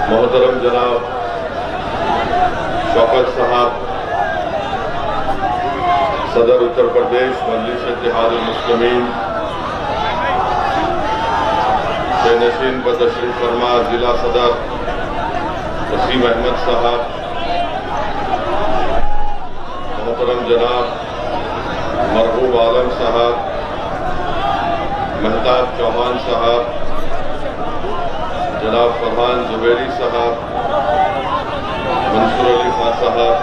मोहतरम जनाब शौकत साहब सदर उत्तर प्रदेश मजलिस इत्तेहादुल मुस्लिमीन से नशीन पर तशरीफ फरमा जिला सदर वसीम अहमद साहब, मोहतरम जनाब मरहूब आलम साहब, महताब चौहान साहब, जनाब फरहान जुबैरी साहब, मंसूर अली खान साहब,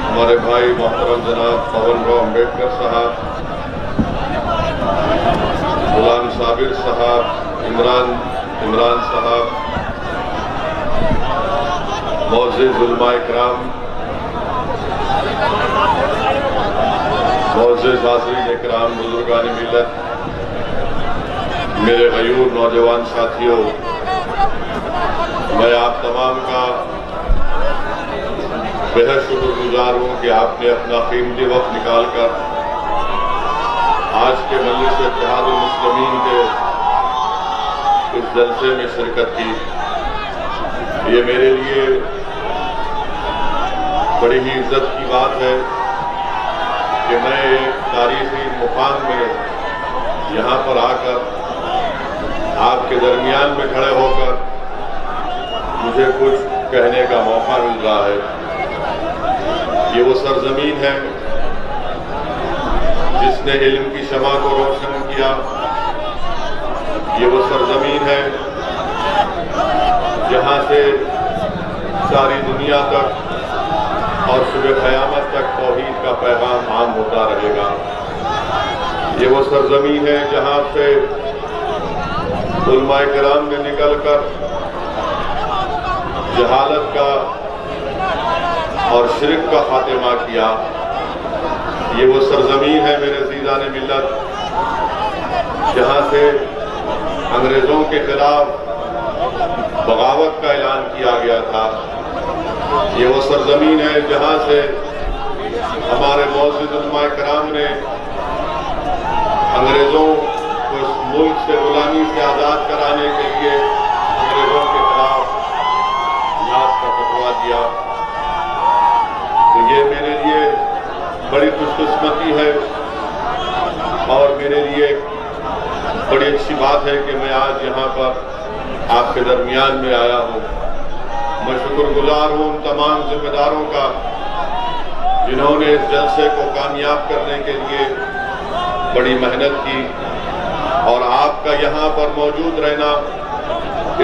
हमारे भाई मोहतरम जनाब पवन राव अम्बेडकर साहब, गुलाम साबिर साहब, इमरान साहब, मौजूद उलमा इकराम, मौजूद हाज़रीन इकराम, बुजुर्गान मिल्लत, मेरे गयूर नौजवान साथियों, मैं आप तमाम का बेहद शुक्रगुजार हूँ कि आपने अपना कीमती वक्त निकालकर आज के मजलिस इत्तेहादुल मुस्लिमीन के इस जलसे में शिरकत की। ये मेरे लिए बड़ी ही इज्जत की बात है कि मैं एक तारीखी मुकाम में यहाँ पर आकर आपके दरमियान में खड़े होकर मुझे कुछ कहने का मौका मिल रहा है। ये वो सरजमीन है जिसने इल्म की शमा को रोशन किया। ये वो सरजमीन है जहां से सारी दुनिया तक और सुबह क़यामत तक तौहीद का पैगाम आम होता रहेगा। ये वो सरजमीन है जहां से उलमा किराम ने निकलकर जहालत का और शिरक का खात्मा किया। ये वो सरजमीन है मेरे अज़ीज़ान मिल्लत जहां से अंग्रेजों के खिलाफ बगावत का ऐलान किया गया था। ये वो सरजमीन है जहां से हमारे मौजूद उलमा किराम ने अंग्रेजों को इस मुल्क से गुलामी से आज़ाद कराने के लिए अंग्रेजों के खिलाफ जिहाद का फतवा दिया। तो ये मेरे लिए बड़ी खुशकिस्मती है और मेरे लिए बड़ी अच्छी बात है कि मैं आज यहाँ पर आपके दरमियान में आया हूँ। मैं शुक्रगुजार हूँ उन तमाम जिम्मेदारों का जिन्होंने इस जलसे को कामयाब करने के लिए बड़ी मेहनत की और आपका यहाँ पर मौजूद रहना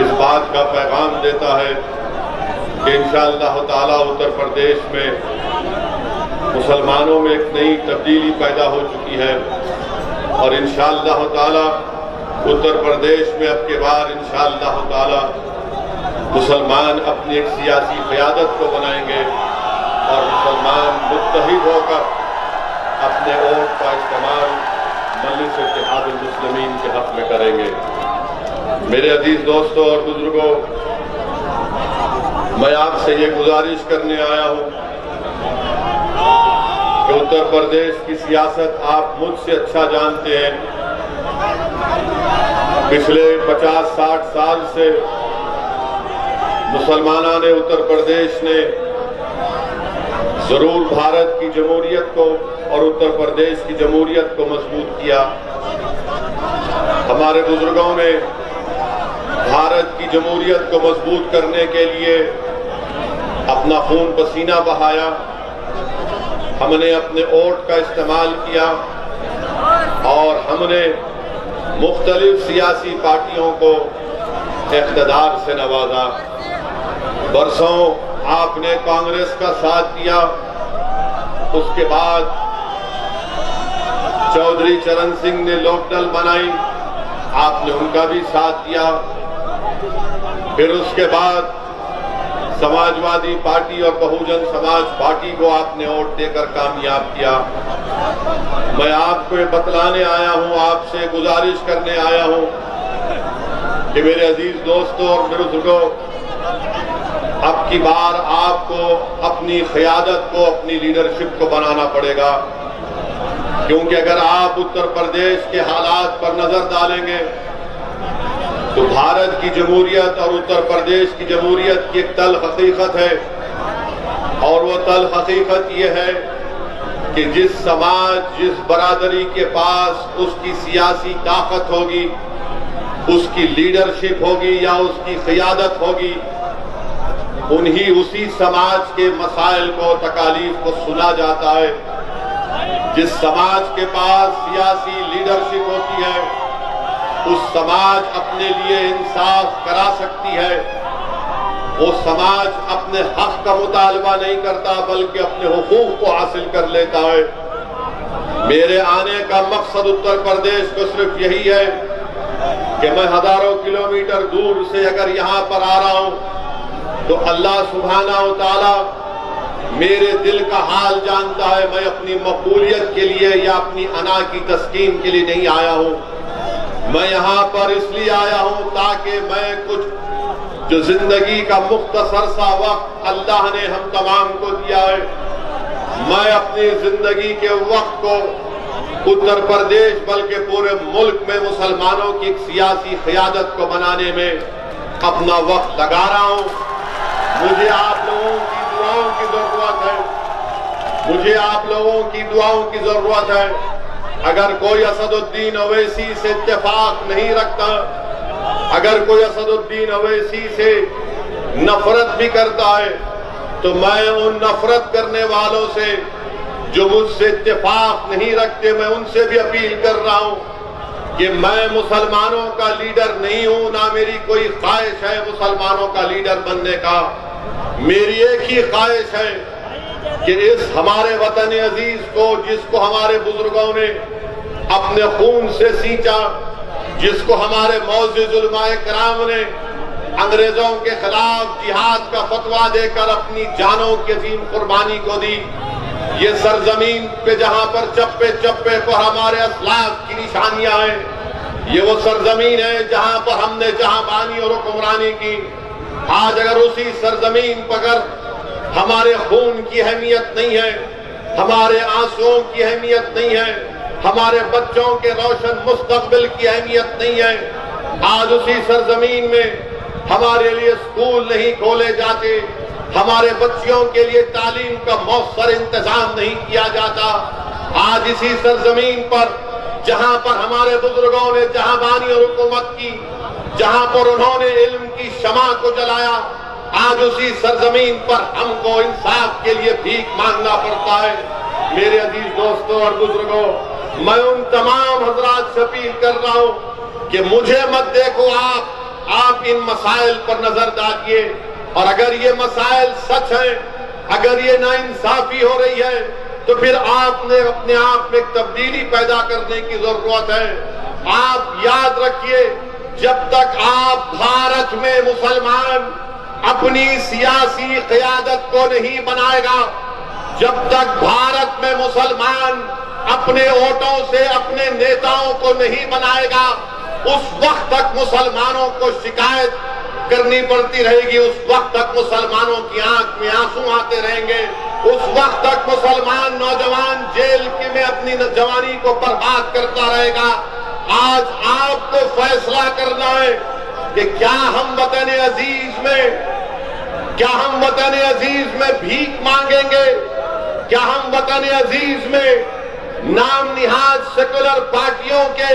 इस बात का पैगाम देता है कि इंशाअल्लाह ताला उत्तर प्रदेश में मुसलमानों में एक नई तब्दीली पैदा हो चुकी है और इंशाअल्लाह ताला उत्तर प्रदेश में अब के बाद इंशाअल्लाह ताला मुसलमान अपनी एक सियासी क़यादत को बनाएंगे और मुसलमान मुत्तहिद होकर अपने वोट का इस्तेमाल मजलिस इत्तेहादुल मुस्लिमीन के हक में करेंगे। मेरे अजीज दोस्तों और बुजुर्गों, मैं आपसे ये गुजारिश करने आया हूँ कि उत्तर प्रदेश की सियासत आप मुझसे अच्छा जानते हैं। पिछले 50-60 साल से मुसलमानों ने उत्तर प्रदेश ने जरूर भारत की जमहूरियत को और उत्तर प्रदेश की जमहूरियत को मजबूत किया। हमारे बुजुर्गों ने भारत की जमहूरियत को मजबूत करने के लिए अपना खून पसीना बहाया। हमने अपने वोट का इस्तेमाल किया और हमने मुख्तलिफ सियासी पार्टियों को इक़्तिदार से नवाजा। बरसों आपने कांग्रेस का साथ दिया, उसके बाद चौधरी चरण सिंह ने लोकदल बनाई, आपने उनका भी साथ दिया। फिर उसके बाद समाजवादी पार्टी और बहुजन समाज पार्टी को आपने वोट देकर कामयाब किया। मैं आपको बतलाने आया हूं, आपसे गुजारिश करने आया हूं कि मेरे अजीज दोस्तों और मेरे बुजुर्गों, अब की बार आपको अपनी क़यादत को, अपनी लीडरशिप को बनाना पड़ेगा, क्योंकि अगर आप उत्तर प्रदेश के हालात पर नजर डालेंगे तो भारत की जमहूरियत और उत्तर प्रदेश की जमहूरियत की एक तल्ख हकीकत है, और वो तल्ख हकीकत ये है कि जिस समाज, जिस बरादरी के पास उसकी सियासी ताकत होगी, उसकी लीडरशिप होगी या उसकी क़ियादत होगी, उसी समाज के मसाइल को, तकालीफ को सुना जाता है। जिस समाज के पास सियासी लीडरशिप होती है, उस समाज अपने लिए इंसाफ करा सकती है। वो समाज अपने हक का मुतालबा नहीं करता, बल्कि अपने हुकूक को हासिल कर लेता है। मेरे आने का मकसद उत्तर प्रदेश को सिर्फ यही है कि मैं हजारों किलोमीटर दूर से अगर यहाँ पर आ रहा हूँ, तो अल्लाह सुब्हाना व तआला मेरे दिल का हाल जानता है। मैं अपनी मकबूलियत के लिए या अपनी अना की तस्कीन के लिए नहीं आया हूँ। मैं यहाँ पर इसलिए आया हूँ ताकि मैं कुछ जो जिंदगी का मुख्तसर सा वक्त अल्लाह ने हम तमाम को दिया है, मैं अपनी जिंदगी के वक्त को उत्तर प्रदेश बल्कि पूरे मुल्क में मुसलमानों की एक सियासी क़ियादत को बनाने में अपना वक्त लगा रहा हूँ। मुझे आप लोगों की दुआओं की जरूरत है, मुझे आप लोगों की दुआओं की जरूरत है। अगर कोई असदुद्दीन अवैसी से इत्तेफाक नहीं रखता, अगर कोई असदुद्दीन अवैसी से नफरत भी करता है, तो मैं उन नफरत करने वालों से जो मुझसे इत्तेफाक नहीं रखते, मैं उनसे भी अपील कर रहा हूं कि मैं मुसलमानों का लीडर नहीं हूं, ना मेरी कोई ख्वाहिश है मुसलमानों का लीडर बनने का। मेरी एक ही ख्वाहिश है कि इस हमारे वतन अजीज को, जिसको हमारे बुजुर्गों ने अपने खून से सींचा, जिसको हमारे मौजूद उलमाए किराम ने अंग्रेजों के खिलाफ जिहाद का फतवा देकर अपनी जानों की अजीम कुर्बानी को दी, ये सरजमीन पे जहां पर चप्पे चप्पे पर हमारे असलाफ की निशानियां हैं, ये वो सरजमीन है जहां पर हमने जहांबानी और हुक्मरानी की। आज अगर उसी सरजमीन पर अगर हमारे खून की अहमियत नहीं है, हमारे आंसुओं की अहमियत नहीं है, हमारे बच्चों के रोशन मुस्तकबिल की अहमियत नहीं है, आज उसी सरजमीन में हमारे लिए स्कूल नहीं खोले जाते, हमारे बच्चियों के लिए तालीम का मौसर इंतजाम नहीं किया जाता, आज इसी सरजमीन पर जहां पर हमारे बुजुर्गों ने जहांबानी और हुकूमत की, जहां पर उन्होंने इल्म की शमा को जलाया, आज उसी सरजमीन पर हमको इंसाफ के लिए भीख मांगना पड़ता है। मेरे अजीज दोस्तों और बुजुर्गों, मैं उन तमाम हजरात से अपील कर रहा हूं कि मुझे मत देखो, आप इन मसाइल पर नजर डालिए, और अगर ये मसाइल सच हैं, अगर ये नाइंसाफी हो रही है, तो फिर आपने अपने आप में तब्दीली पैदा करने की जरूरत है। आप याद रखिए, जब तक आप भारत में मुसलमान अपनी सियासी क़ियादत को नहीं बनाएगा, जब तक भारत में मुसलमान अपने वोटों से अपने नेताओं को नहीं बनाएगा, उस वक्त तक मुसलमानों को शिकायत करनी पड़ती रहेगी, उस वक्त तक मुसलमानों की आंख में आंसू आते रहेंगे, उस वक्त तक मुसलमान नौजवान जेल में अपनी जवानी को बर्बाद करता रहेगा। आज आपको फैसला करना है कि क्या हम वतन अजीज में भीख मांगेंगे, क्या हम वतन अजीज में नाम निहाद सेकुलर पार्टियों के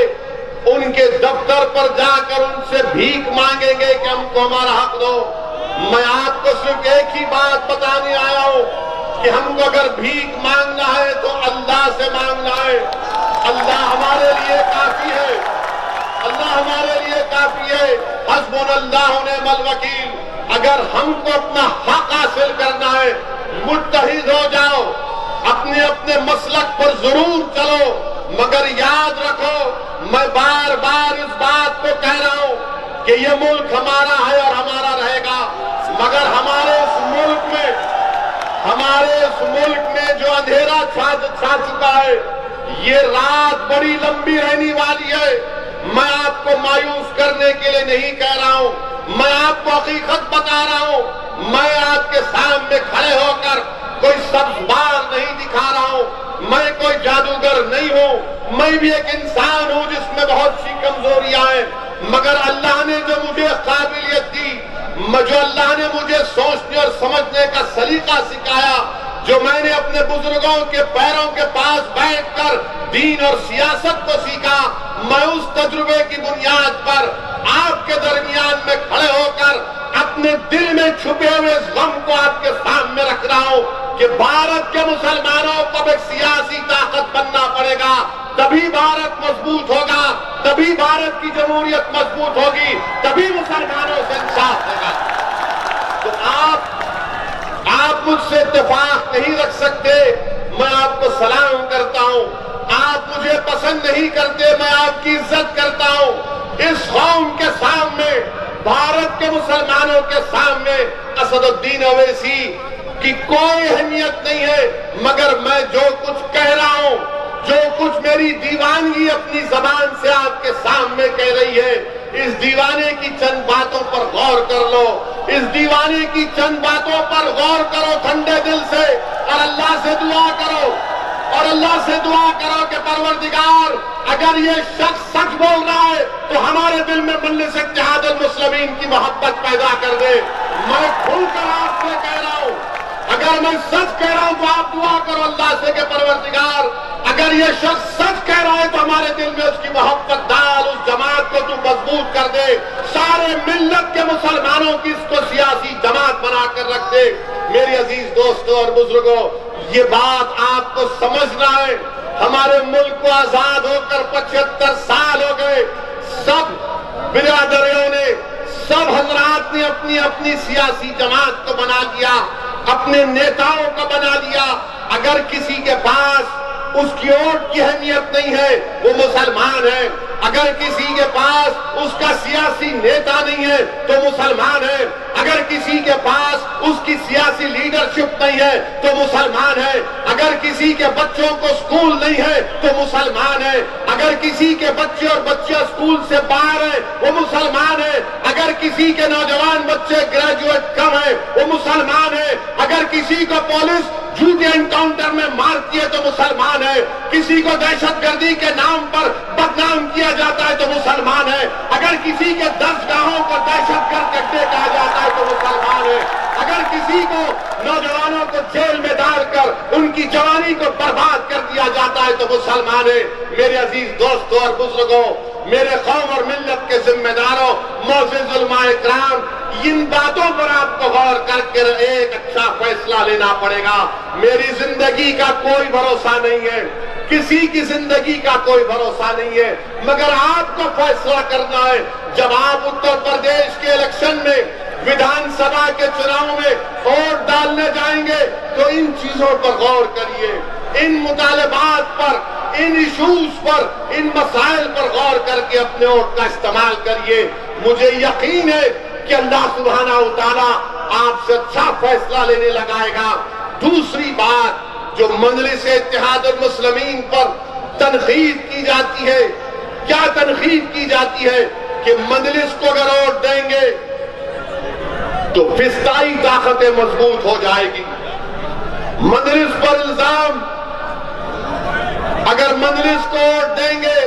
उनके दफ्तर पर जाकर उनसे भीख मांगेंगे कि हमको हमारा हक दो। मैं आपको सिर्फ एक ही बात बताने आया हूं कि हमको अगर भीख मांगना है तो अल्लाह से मांगना है। अल्लाह हमारे लिए काफी है, अल्लाह हमारे लिए काफी है। हस्बुनल्लाह व निअमल वकील। अगर हमको अपना हक हासिल करना है, मुत्तहिद हो जाओ, अपने अपने मसलक पर जरूर चलो, मगर याद रखो, मैं बार बार इस बात को कह रहा हूं कि ये मुल्क हमारा है और हमारा रहेगा, मगर हमारे इस मुल्क में जो अंधेरा छा चुका है, ये रात बड़ी लंबी रहने वाली है। मैं आपको मायूस करने के लिए नहीं कह रहा हूं, मैं आपको हकीकत बता रहा हूं। मैं आपके सामने खड़े होकर कोई सब्ज़बार नहीं दिखा रहा हूं, मैं कोई जादूगर नहीं हूं, मैं भी एक इंसान हूं जिसमें बहुत सी कमजोरियां हैं, मगर अल्लाह ने जो मुझे काबिलियत दी, जो अल्लाह ने मुझे सोचने और समझने का सलीका सिखाया, जो मैंने अपने बुजुर्गों के पैरों के पास बैठकर दीन और सियासत को सीखा, मैं उस तजुर्बे की बुनियाद पर आपके दरमियान में खड़े होकर अपने दिल में छुपे हुए इस गम को आपके सामने रख रहा हूं कि भारत के मुसलमानों को एक सियासी ताकत बनना पड़ेगा, तभी भारत मजबूत होगा, तभी भारत की जमहूरियत मजबूत होगी, तभी मुसलमानों से इंसाफ होगा। तो आप मुझसे इत्तेफाक नहीं रख सकते, मैं आपको सलाम करता हूं। आप मुझे पसंद नहीं करते, मैं आपकी इज्जत करता हूं। इस कौम के सामने, भारत के मुसलमानों के सामने असदुद्दीन ओवैसी की कोई अहमियत नहीं है, मगर मैं जो कुछ कह रहा हूं, जो कुछ मेरी दीवानगी अपनी जबान से आपके सामने कह रही है, इस दीवाने की चंद बातों पर गौर कर लो, इस दीवाने की चंद बातों पर गौर करो ठंडे दिल से, और अल्लाह से दुआ करो, और अल्लाह से दुआ करो कि परवरदिगार अगर ये शख्स सच बोल रहा है तो हमारे दिल में मजलिस इत्तेहादुल मुस्लिमीन की मोहब्बत पैदा कर दे। मैं खुलकर आपसे कह रहा हूं, अगर मैं सच कह रहा हूं तो आप दुआ करो अल्लाह से कि परवरदिगार अगर ये शख्स सच कह रहा है तो हमारे दिल में उसकी मोहब्बत डाल, उस जमात को तू मजबूत कर दे, सारे मिल्लत के मुसलमानों की इसको सियासी जमात बनाकर रख दे। मेरे अजीज दोस्तों और बुजुर्गों, ये बात आपको समझना है। हमारे मुल्क को आजाद होकर 75 साल हो गए, सब बिरादरियों ने, सब हजरात ने अपनी अपनी सियासी जमात को बना लिया, अपने नेताओं को बना लिया। अगर किसी के पास उसकी वोट की अहमियत नहीं है, वो मुसलमान है। अगर किसी के पास उसका सियासी नेता नहीं है तो मुसलमान है। अगर किसी के पास उसकी सियासी लीडरशिप नहीं है तो मुसलमान है। अगर किसी के बच्चों को स्कूल नहीं है तो मुसलमान है। अगर किसी के बच्चे और बच्चियां स्कूल से बाहर है वो मुसलमान है। अगर किसी के नौजवान बच्चे ग्रेजुएट कम है वो मुसलमान है। अगर किसी को पुलिस झूठे एनकाउंटर में मारती है तो मुसलमान है। किसी को दहशतगर्दी के नाम पर बदनाम किया जाता है तो मुसलमान है। अगर किसी के दर्शगाहों को दहशतगर्द अड्डे कहा जाता है तो मुसलमान है। अगर किसी को नौजवानों को जेल में डालकर उनकी जवानी को बर्बाद कर दिया जाता है तो मुसलमान है। मेरे अजीज दोस्तों और बुजुर्गों, मेरे कौम और मिल्लत के जिम्मेदारों, मोअज़्ज़िज़ उलमाए किराम, इन बातों पर आपको गौर करके एक अच्छा फैसला लेना पड़ेगा। मेरी जिंदगी का कोई भरोसा नहीं है, किसी की जिंदगी का कोई भरोसा नहीं है, मगर आपको फैसला करना है। जब आप उत्तर प्रदेश के इलेक्शन में, विधानसभा के चुनाव में वोट डालने जाएंगे तो इन चीजों पर गौर करिए, इन मुतालबात पर, इन इशूज पर, इन मसाइल पर गौर करके अपने वोट का इस्तेमाल करिए। मुझे यकीन है कि अल्लाह सुब्हाना व तआला आपसे अच्छा फैसला लेने लगाएगा। दूसरी बात जो मजलिस इत्तेहादुल मुस्लिमीन पर तनकीद की जाती है, क्या तनकीद की जाती है कि मजलिस को अगर वोट देंगे तो फिस्ताई ताकतें मजबूत हो जाएगी। मजलिस पर इल्जाम, अगर मजलिस को वोट देंगे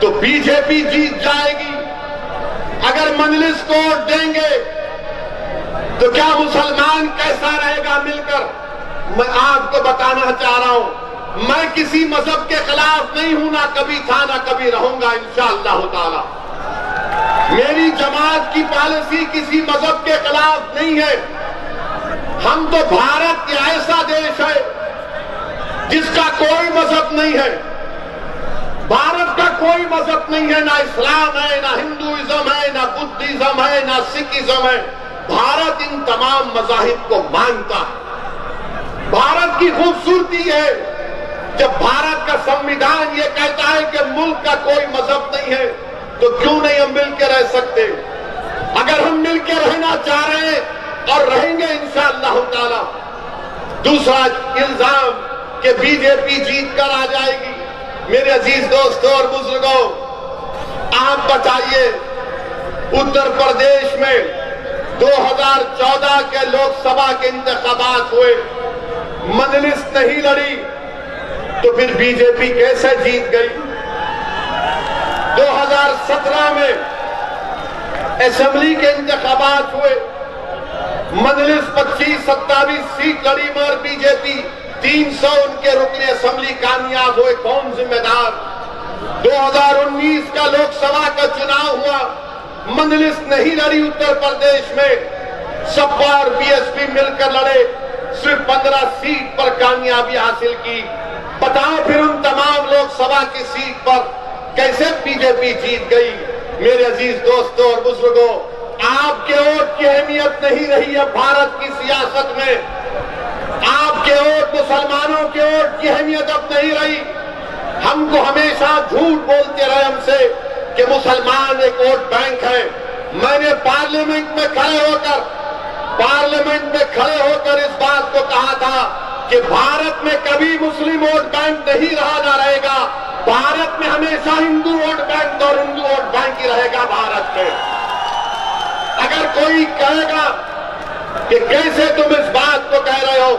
तो बीजेपी जीत जाएगी। अगर मजलिस को वोट देंगे तो क्या मुसलमान कैसा रहेगा मिलकर? मैं आपको बताना चाह रहा हूं, मैं किसी मजहब के खिलाफ नहीं हूं, ना कभी था ना कभी रहूंगा इंशाअल्लाह ताला। मेरी जमात की पॉलिसी किसी मजहब के खिलाफ नहीं है। हम तो भारत का ऐसा देश है जिसका कोई मजहब नहीं है। भारत का कोई मजहब नहीं है, ना इस्लाम है, ना हिंदुइज्म है, ना बुद्धिज्म है, ना सिखिज्म है। भारत इन तमाम मजाहिब को मानता है। भारत की खूबसूरती है जब भारत का संविधान ये कहता है कि मुल्क का कोई मजहब नहीं है, तो क्यों नहीं हम मिलकर रह सकते? अगर हम मिलकर रहना चाह रहे हैं और रहेंगे इंशाअल्लाह ताला। दूसरा इल्जाम कि बीजेपी जीत कर आ जाएगी। मेरे अजीज दोस्तों और बुजुर्गों, आप बताइए, उत्तर प्रदेश में 2014 के लोकसभा के इंतखाबात हुए, मजलिस नहीं लड़ी, तो फिर बीजेपी कैसे जीत गई? 2017 में असेंबली के इंतखाबात हुए, मजलिस 25-27 सीट लड़ी मगर बीजेपी 300 उनके रुकने असेंबली कामयाब हुए। कौन जिम्मेदार? 2019 का लोकसभा का चुनाव हुआ, मजलिस नहीं लड़ी उत्तर प्रदेश में, सपा और बीएसपी मिलकर लड़े, सिर्फ 15 सीट पर कामयाबी हासिल की। बताओ फिर उन तमाम लोकसभा की सीट पर कैसे बीजेपी जीत गई? मेरे अजीज दोस्तों और बुजुर्गों, आपके वोट की अहमियत नहीं रही है भारत की सियासत में। आपके वोट, मुसलमानों के वोट की अहमियत अब नहीं रही। हमको हमेशा झूठ बोलते रहे हमसे कि मुसलमान एक वोट बैंक है। मैंने पार्लियामेंट में खड़े होकर इस बात को कहा था कि भारत में कभी मुस्लिम वोट बैंक नहीं रहा, ना रहेगा। भारत में हमेशा हिंदू वोट बैंक और हिंदू वोट बैंक ही रहेगा भारत में। अगर कोई कहेगा कि कैसे तुम इस बात को कह रहे हो,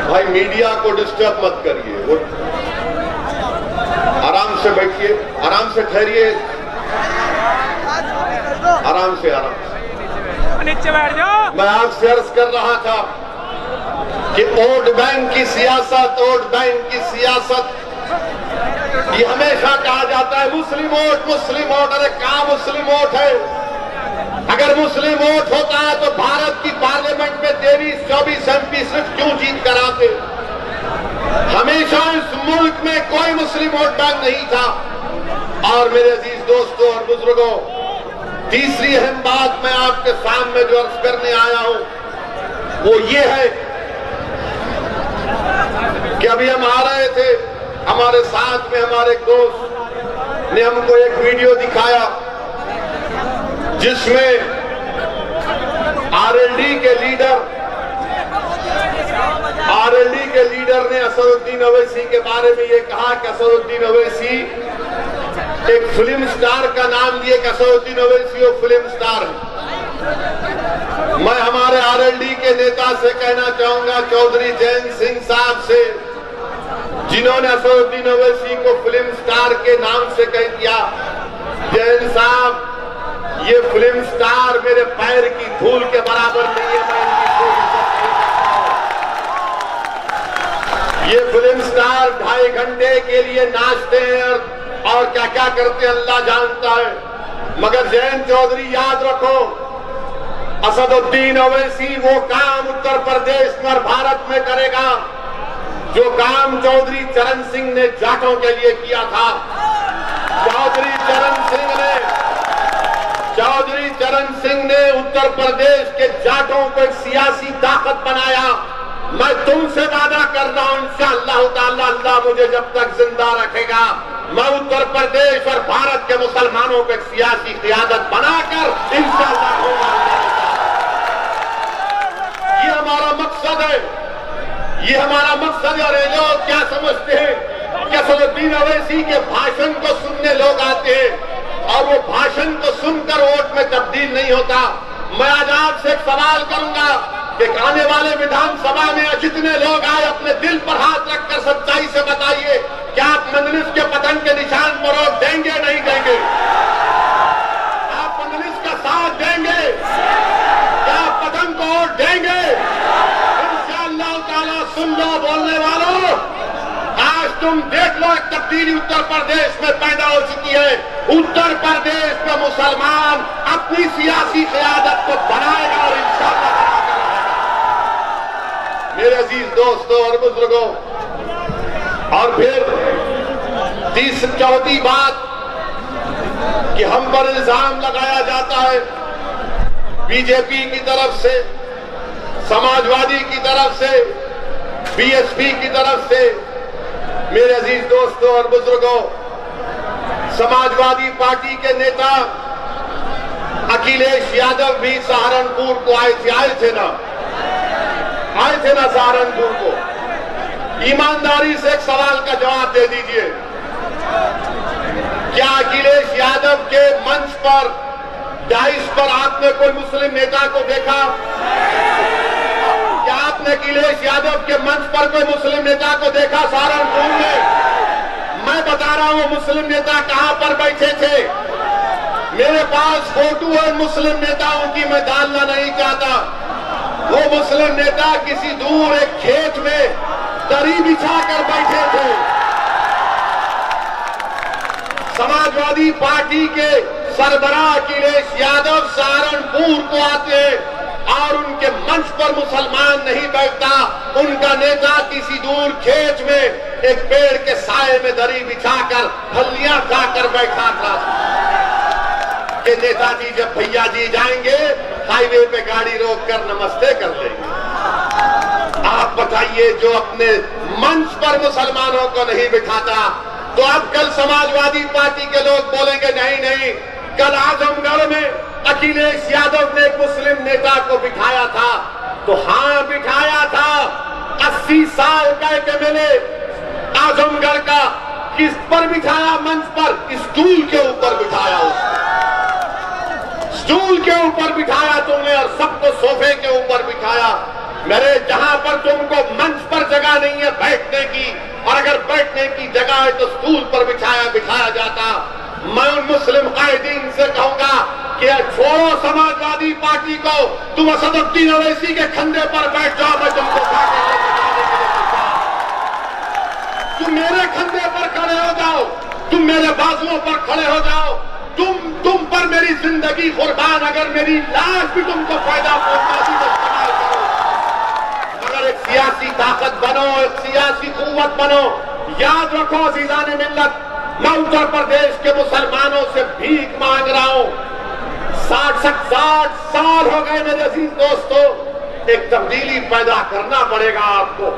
भाई मीडिया को डिस्टर्ब मत करिए, वो आराम से बैठिए, आराम से ठहरिए, आराम से नीचे बैठ जाओ। मैं आपसे अर्ज कर रहा था कि वोट बैंक की सियासत, वोट बैंक की सियासत, ये हमेशा कहा जाता है मुस्लिम वोट। अरे क्या मुस्लिम वोट है? अगर मुस्लिम वोट होता है तो भारत की पार्लियामेंट में 23-24 MP सिर्फ क्यों जीत कर आते? हमेशा इस मुल्क में कोई मुस्लिम वोट बैंक नहीं था। और मेरे अजीज दोस्तों और बुजुर्गों, तीसरी अहम बात मैं आपके सामने जो अर्ज करने आया हूं वो ये है कि अभी हम आ रहे थे, हमारे साथ में हमारे दोस्त ने हमको एक वीडियो दिखाया जिसमें आरएलडी के लीडर ने असदुद्दीन ओवैसी के बारे में ये कहा कि असदुद्दीन ओवैसी एक फिल्म स्टार का नाम दिए कि असदुद्दीन ओवैसी वो फिल्म स्टार है। मैं हमारे आरएलडी के नेता से कहना चाहूंगा, चौधरी जैन सिंह साहब से, जिन्होंने असदुद्दीन ओवैसी को फिल्म स्टार के नाम से कह दिया, जैन साहब ये फिल्म स्टार मेरे पैर की धूल के बराबर नहीं है। ये फिल्म स्टार 2.5 घंटे के लिए नाचते हैं और क्या क्या करते हैं अल्लाह जानता है। मगर जैन चौधरी याद रखो, असदुद्दीन ओवैसी वो काम उत्तर प्रदेश में और भारत में करेगा जो काम चौधरी चरण सिंह ने जाटों के लिए किया था। चौधरी चरण सिंह ने उत्तर प्रदेश के जाटों को एक सियासी ताकत बनाया। मैं तुमसे वादा कर रहा हूं इंशाअल्लाह ताला, अल्लाह मुझे जब तक जिंदा रखेगा, मैं उत्तर प्रदेश और भारत के मुसलमानों को एक सियासी क़ियादत बनाकर इंशाअल्लाह होगा। ये हमारा मकसद है, ये हमारा मकसद है। और ये लोग क्या समझते हैं कि असदुद्दीन ओवैसी के भाषण को सुनने लोग आते हैं और वो भाषण को सुनकर वोट में तब्दील नहीं होता। मैं आज आपसे एक सवाल करूंगा कि आने वाले विधानसभा में जितने लोग आए अपने दिल पर हाथ रखकर सच्चाई से बताइए, क्या आप मजलिस के पतन के निशान पर वोट देंगे नहीं देंगे? आप मजलिस का साथ देंगे? क्या आप पतन को वोट देंगे? इंशाअल्लाह ताला। सुन लो बोलने वालों, आज तुम देख लो एक तब्दीली उत्तर प्रदेश में पैदा हो चुकी है। उत्तर प्रदेश में मुसलमान अपनी सियासी क़ियादत को बनाएगा और इंशाअल्लाह मेरे अजीज दोस्तों और बुजुर्गों। और फिर चौथी बात कि हम पर इल्जाम लगाया जाता है बीजेपी की तरफ से, समाजवादी की तरफ से, बीएसपी की तरफ से। मेरे अजीज दोस्तों और बुजुर्गों, समाजवादी पार्टी के नेता अखिलेश यादव भी सहारनपुर को आए थे ना सहारनपुर को। ईमानदारी से एक सवाल का जवाब दे दीजिए, क्या अखिलेश यादव के मंच पर, डाइस पर आपने कोई मुस्लिम नेता को देखा? क्या आपने अखिलेश यादव के मंच पर कोई मुस्लिम नेता को देखा सहारनपुर में? मैं बता रहा हूं मुस्लिम नेता कहां पर बैठे थे। मेरे पास फोटो है मुस्लिम नेताओं की, मैं डालना नहीं चाहता। वो मुस्लिम नेता किसी दूर एक खेत में दरी बिछाकर बैठे थे। समाजवादी पार्टी के सरबराह अखिलेश यादव सहारनपुर को आते और उनके मंच पर मुसलमान नहीं बैठता। उनका नेता किसी दूर खेत में एक पेड़ के साए में दरी बिछाकर फलियां खाकर बैठा था कि नेताजी जब भैया जी जाएंगे हाईवे पे गाड़ी रोककर नमस्ते कर लेंगे। आप बताइए, जो अपने मंच पर मुसलमानों को नहीं बिठाता, तो अब कल समाजवादी पार्टी के लोग बोलेंगे नहीं नहीं, कल आजमगढ़ में अखिलेश यादव ने एक मुस्लिम नेता को बिठाया था। तो हां बिठाया था, 80 साल का एक एमएलए आजमगढ़ का, किस पर बिठाया? मंच पर, स्टूल के ऊपर बिठाया। स्टूल के ऊपर बिठाया तुमने और सबको सोफे के ऊपर बिठाया। मेरे जहां पर तुमको मंच पर जगह नहीं है बैठने की, और अगर बैठने की जगह है तो स्टूल पर बिठाया जाता। मैं उन मुस्लिम कायदीन से कहूंगा कि छोड़ो समाजवादी पार्टी को, तुम असदुद्दीन ओवैसी के खंडे पर बैठ जाओ, मैं तुमको तुम मेरे खंडे पर खड़े हो जाओ, तुम मेरे बाजुओं पर खड़े हो जाओ, तुम पर मेरी जिंदगी कुर्बान, अगर मेरी लाश भी तुमको फायदा पहुंचाती तो इस्तेमाल करो। मगर एक सियासी ताकत बनो, एक सियासी कुव्वत बनो। याद रखो अज़ीज़ान मिल्लत, मैं उत्तर प्रदेश के मुसलमानों से भीख मांग रहा हूं। 60 साल हो गए मेरे अजीज दोस्तों। एक तब्दीली पैदा करना पड़ेगा आपको,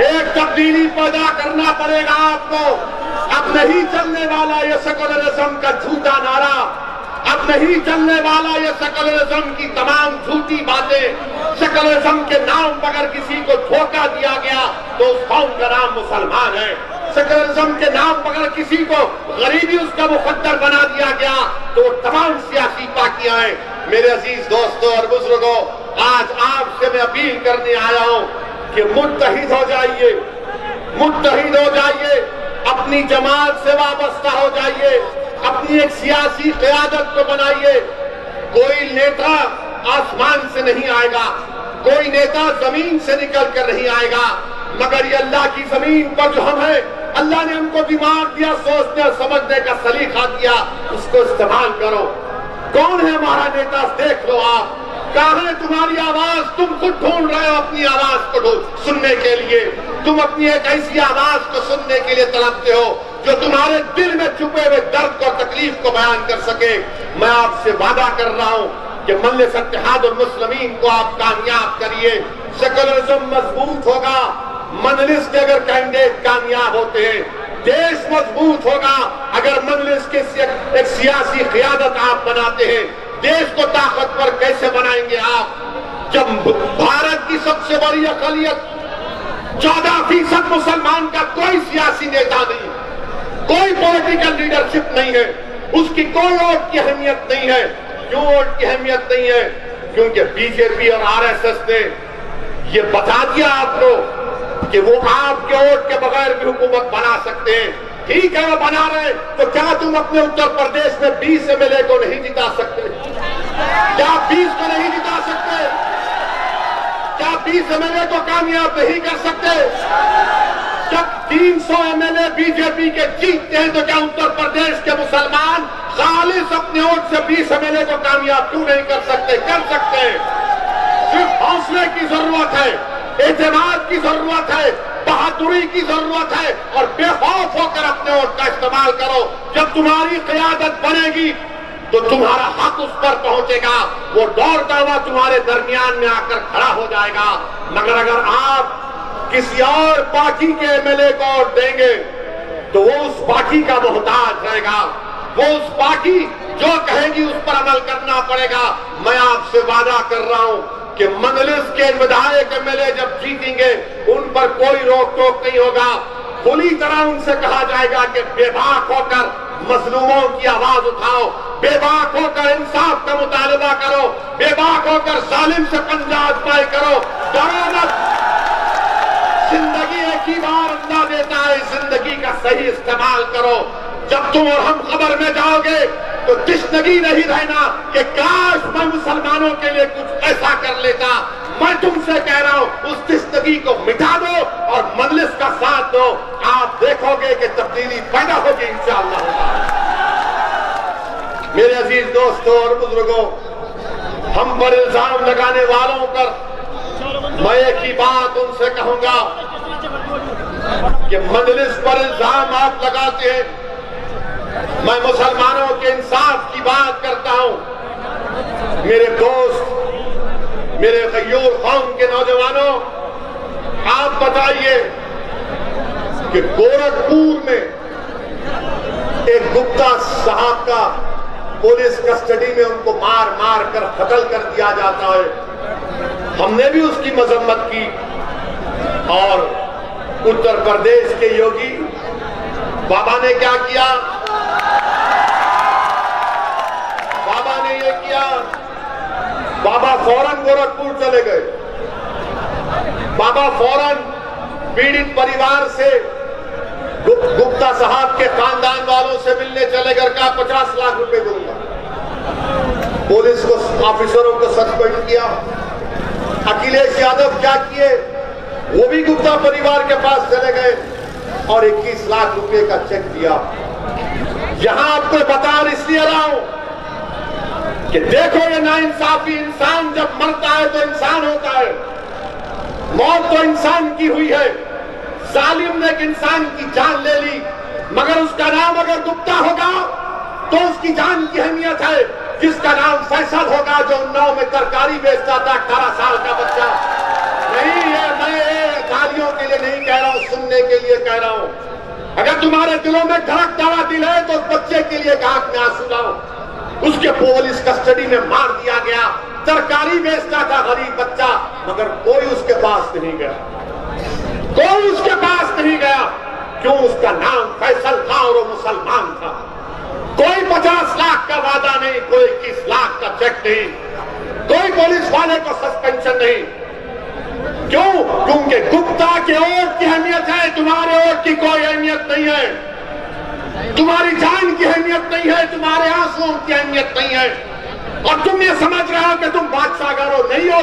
एक तब्दीली पैदा करना पड़ेगा आपको। अब नहीं चलने वाला ये सेकुलरिज्म का झूठा नारा, अब नहीं चलने वाला ये सेकुलरिज्म की तमाम झूठी बातें। सेकुलरिज्म के नाम पर अगर किसी को धोखा दिया गया तो उस कौम का नाम मुसलमान है। सेकुलरिज्म के नाम पर अगर किसी को गरीबी उसका मुकद्दर बना दिया गया तो तमाम सियासी पार्टियां हैं। मेरे अजीज दोस्तों और बुजुर्गों, आज आपसे मैं अपील करने आया हूं कि मुत्तहिद हो जाइए, मुत्तहिद हो जाइए, अपनी जमात से वाबस्ता हो जाइए, अपनी एक सियासी क़यादत को बनाइए। कोई नेता आसमान से नहीं आएगा, कोई नेता जमीन से निकल कर नहीं आएगा, मगर ये अल्लाह की जमीन पर जो हम हैं, अल्लाह ने हमको दिमाग दिया, सोचने और समझने का सलीका दिया, उसको इस्तेमाल करो। कौन है हमारा नेता? देख लो आप, कहां है तुम्हारी आवाज? तुम खुद ढूंढ रहे हो अपनी आवाज को सुनने के लिए। तुम अपनी एक ऐसी आवाज को सुनने के लिए तड़पते हो जो तुम्हारे दिल में छुपे हुए दर्द और तकलीफ को बयान कर सके। मैं आपसे वादा कर रहा हूं कि मजलिस इत्तेहादुल मुस्लिमीन को आप कामयाब करिए। सेकुलरिज्म मजबूत होगा, मजलिस के अगर कैंडिडेट कामयाब होते हैं, देश मजबूत होगा अगर मजलिस के एक सियासी क़यादत आप बनाते हैं। देश को ताकतवर कैसे बनाएंगे आप, जब भारत की सबसे बड़ी अक़लियत 14% मुसलमान का कोई सियासी नेता नहीं, कोई पॉलिटिकल लीडरशिप नहीं है, उसकी कोई वोट की अहमियत नहीं है। क्यों वोट की अहमियत नहीं है? क्योंकि बीजेपी और आरएसएस ने ये बता दिया आपको कि वो आपके वोट के बगैर भी हुकूमत बना सकते हैं। ठीक है, वो बना रहे, तो क्या तुम अपने उत्तर प्रदेश में 20 एमएलए को नहीं जिता सकते? क्या 20 को नहीं जिता सकते? क्या 20 एमएलए को कामयाब नहीं कर सकते? जब 300 एमएलए बीजेपी के जीतते हैं तो क्या उत्तर प्रदेश के मुसलमान खालिस अपने वोट से 20 एमएलए को कामयाब क्यों नहीं कर सकते? कर सकते हैं। सिर्फ हौसले की जरूरत है, एतमाद की जरूरत है, बहादुरी की जरूरत है, और बेखौफ होकर अपने वोट का इस्तेमाल करो। जब तुम्हारी क़यादत बनेगी तो तुम्हारा हक उस पर पहुंचेगा, वो दौड़ता हुआ तुम्हारे दरमियान में आकर खड़ा हो जाएगा। मगर अगर आप किसी और पार्टी के एमएलए को वोट देंगे तो वो उस पार्टी का मोहताज रहेगा, वो उस पार्टी जो कहेगी उस पर अमल करना पड़ेगा। मैं आपसे वादा कर रहा हूं कि मजलिस के विधायक एमएलए जब जीतेंगे उन पर कोई रोक टोक नहीं होगा। खुली तरह उनसे कहा जाएगा कि बेबाक होकर मजलूमों की आवाज उठाओ, बेबाक होकर इंसाफ का मुतालबा करो, बेबाक होकर जालिम से पंजा आजमाई करो। डरो मत, जिंदगी एक ही बार अल्लाह देता है, जिंदगी का सही इस्तेमाल तुम और हम कब्र में जाओगे तो तिश्नगी नहीं रहना कि काश मैं मुसलमानों के लिए कुछ ऐसा कर लेता। मैं तुमसे कह रहा हूं उस तिश्नगी को मिटा दो और मजलिस का साथ दो, आप देखोगे कि तब्दीली पैदा होगी इंशाअल्लाह। मेरे अजीज दोस्तों और बुजुर्गों, हम पर इल्जाम लगाने वालों पर मैं एक ही बात उनसे कहूंगा कि मजलिस पर इल्जाम आप लगाते हैं, मैं मुसलमानों के इंसाफ की बात करता हूं। मेरे दोस्त, मेरे गयूर कौम के नौजवानों, आप बताइए कि गोरखपुर में एक गुप्ता साहब का पुलिस कस्टडी में उनको मार मार कर कत्ल कर दिया जाता है। हमने भी उसकी मजम्मत की और उत्तर प्रदेश के योगी बाबा ने क्या किया? बाबा ने ये किया, बाबा फौरन गोरखपुर चले गए। बाबा फौरन पीड़ित परिवार से, गुप्ता साहब के खानदान वालों से मिलने चले गए, कहा 50 लाख रुपए दूंगा। पुलिस को ऑफिसरों को सस्पेंड किया। अखिलेश यादव क्या किए? वो भी गुप्ता परिवार के पास चले गए और 21 लाख रुपए का चेक दिया। यहां आपको बता इसलिए रहा हूं कि देखो ये नाइंसाफी, इंसान जब मरता है तो इंसान होता है, मौत तो इंसान की हुई है। जालिम ने एक इंसान की जान ले ली, मगर उसका नाम अगर गुप्ता होगा तो उसकी जान की अहमियत है। जिसका नाम फैसल होगा जो उन्नाव में तरकारी बेचता था, 18 साल का बच्चा। नहीं है, मैं गालियों के लिए नहीं कह रहा हूं, सुनने के लिए कह रहा हूं। अगर तुम्हारे दिलों में धड़क दवा दिल है तो उस बच्चे के लिए आंख में आंसू लाओ। उसके पुलिस कस्टडी में मार दिया गया, तरकारी बेचता था गरीब बच्चा, मगर कोई उसके पास नहीं गया, कोई उसके पास नहीं गया। क्यों? उसका नाम फैसल था और वो मुसलमान था। कोई 50 लाख का वादा नहीं, कोई 21 लाख का चेक नहीं, कोई पुलिस वाले को सस्पेंशन नहीं। क्यों? क्योंकि गुप्ता के वोट की अहमियत है, तुम्हारे वोट की कोई अहमियत नहीं है, तुम्हारी जान की अहमियत नहीं है, तुम्हारे आंसुओं की अहमियत नहीं है। और तुम ये समझ रहे हो कि तुम बादशाहगर हो। नहीं हो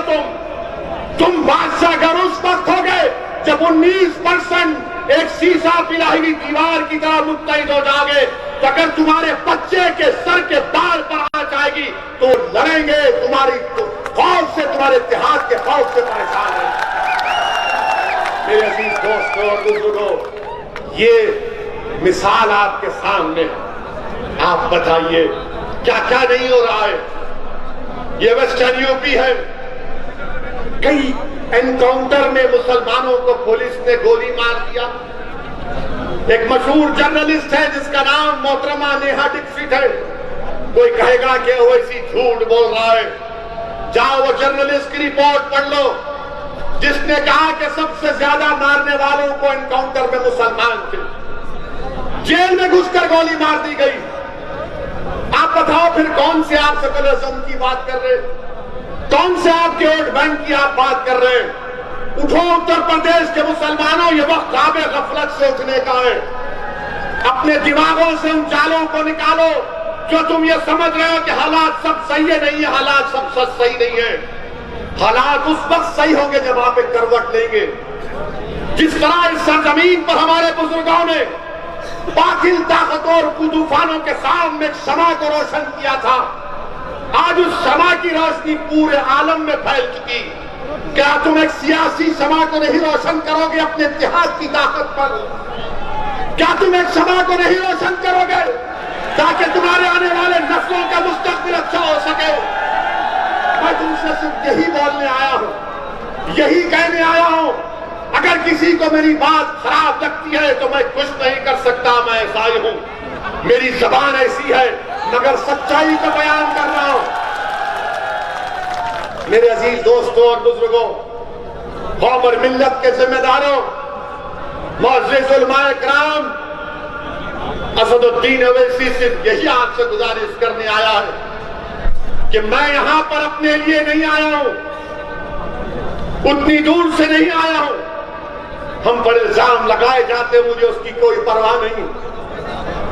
तुम बादशाहगर उस वक्त हो गए जब 19% एक शीशा पिलाई हुई दीवार की तरह मुत्तहिद हो जाओगे। तो अगर तुम्हारे बच्चे के सर के बाल पर आंच आएगी तो लड़ेंगे, तुम्हारी खौफ से, तुम्हारे इतिहास के खौफ से परेशान है। मेरे अजीज दोस्तों और बुजुर्गों, ये मिसाल आपके सामने है। आप बताइए क्या क्या नहीं हो रहा है। ये वेस्टर्न यूपी है, कई एनकाउंटर में मुसलमानों को पुलिस ने गोली मार दिया। एक मशहूर जर्नलिस्ट है जिसका नाम मोहतरमा नेहा दीक्षित है। कोई कहेगा कि वो ऐसी झूठ बोल रहा है, जाओ वो जर्नलिस्ट की रिपोर्ट पढ़ लो, जिसने कहा कि सबसे ज्यादा मारने वालों को एनकाउंटर में मुसलमान थे, जेल में घुसकर गोली मार दी गई। आप बताओ फिर कौन से आप सेकुलरिज्म की बात कर रहे हैं? कौन से आपके वोट बैंक की आप बात कर रहे हैं? उठो उत्तर प्रदेश के मुसलमानों, ये वक्त ख्वाब गफलत से उठने का है। अपने दिमागों से उन जालों को निकालो जो तुम ये समझ रहे हो कि हालात सब सही है। नहीं है, हालात सब सही नहीं है। हालात उस वक्त सही होंगे जब आप एक करवट लेंगे। जिस तरह इस सरजमीन पर हमारे बुजुर्गों ने बातिल ताकतों और तूफानों के सामने एक शमा को रोशन किया था, आज उस शमा की रोशनी पूरे आलम में फैल चुकी। क्या तुम एक सियासी शमा को नहीं रोशन करोगे अपने इतिहास की ताकत पर? क्या तुम एक शमा को नहीं रोशन करोगे ताकि तुम्हारे आने वाले नस्लों का मुस्तकबिल अच्छा हो सके? मैं तुमसे सिर्फ यही बोलने आया हूं, यही कहने आया हूं। अगर किसी को मेरी बात खराब लगती है तो मैं कुछ नहीं कर सकता, मैं ऐसा ही हूं, मेरी जबान ऐसी है, मगर सच्चाई को बयान कर रहा हूं। मेरे अजीज दोस्तों और बुजुर्गों, कौम और मिल्लत के जिम्मेदारों, मुअज़्ज़िज़ उलमाए किराम, असदुद्दीन ओवैसी से यही आपसे गुजारिश करने आया है कि मैं यहां पर अपने लिए नहीं आया हूं, उतनी दूर से नहीं आया हूं। हम पर इल्जाम लगाए जाते, मुझे उसकी कोई परवाह नहीं।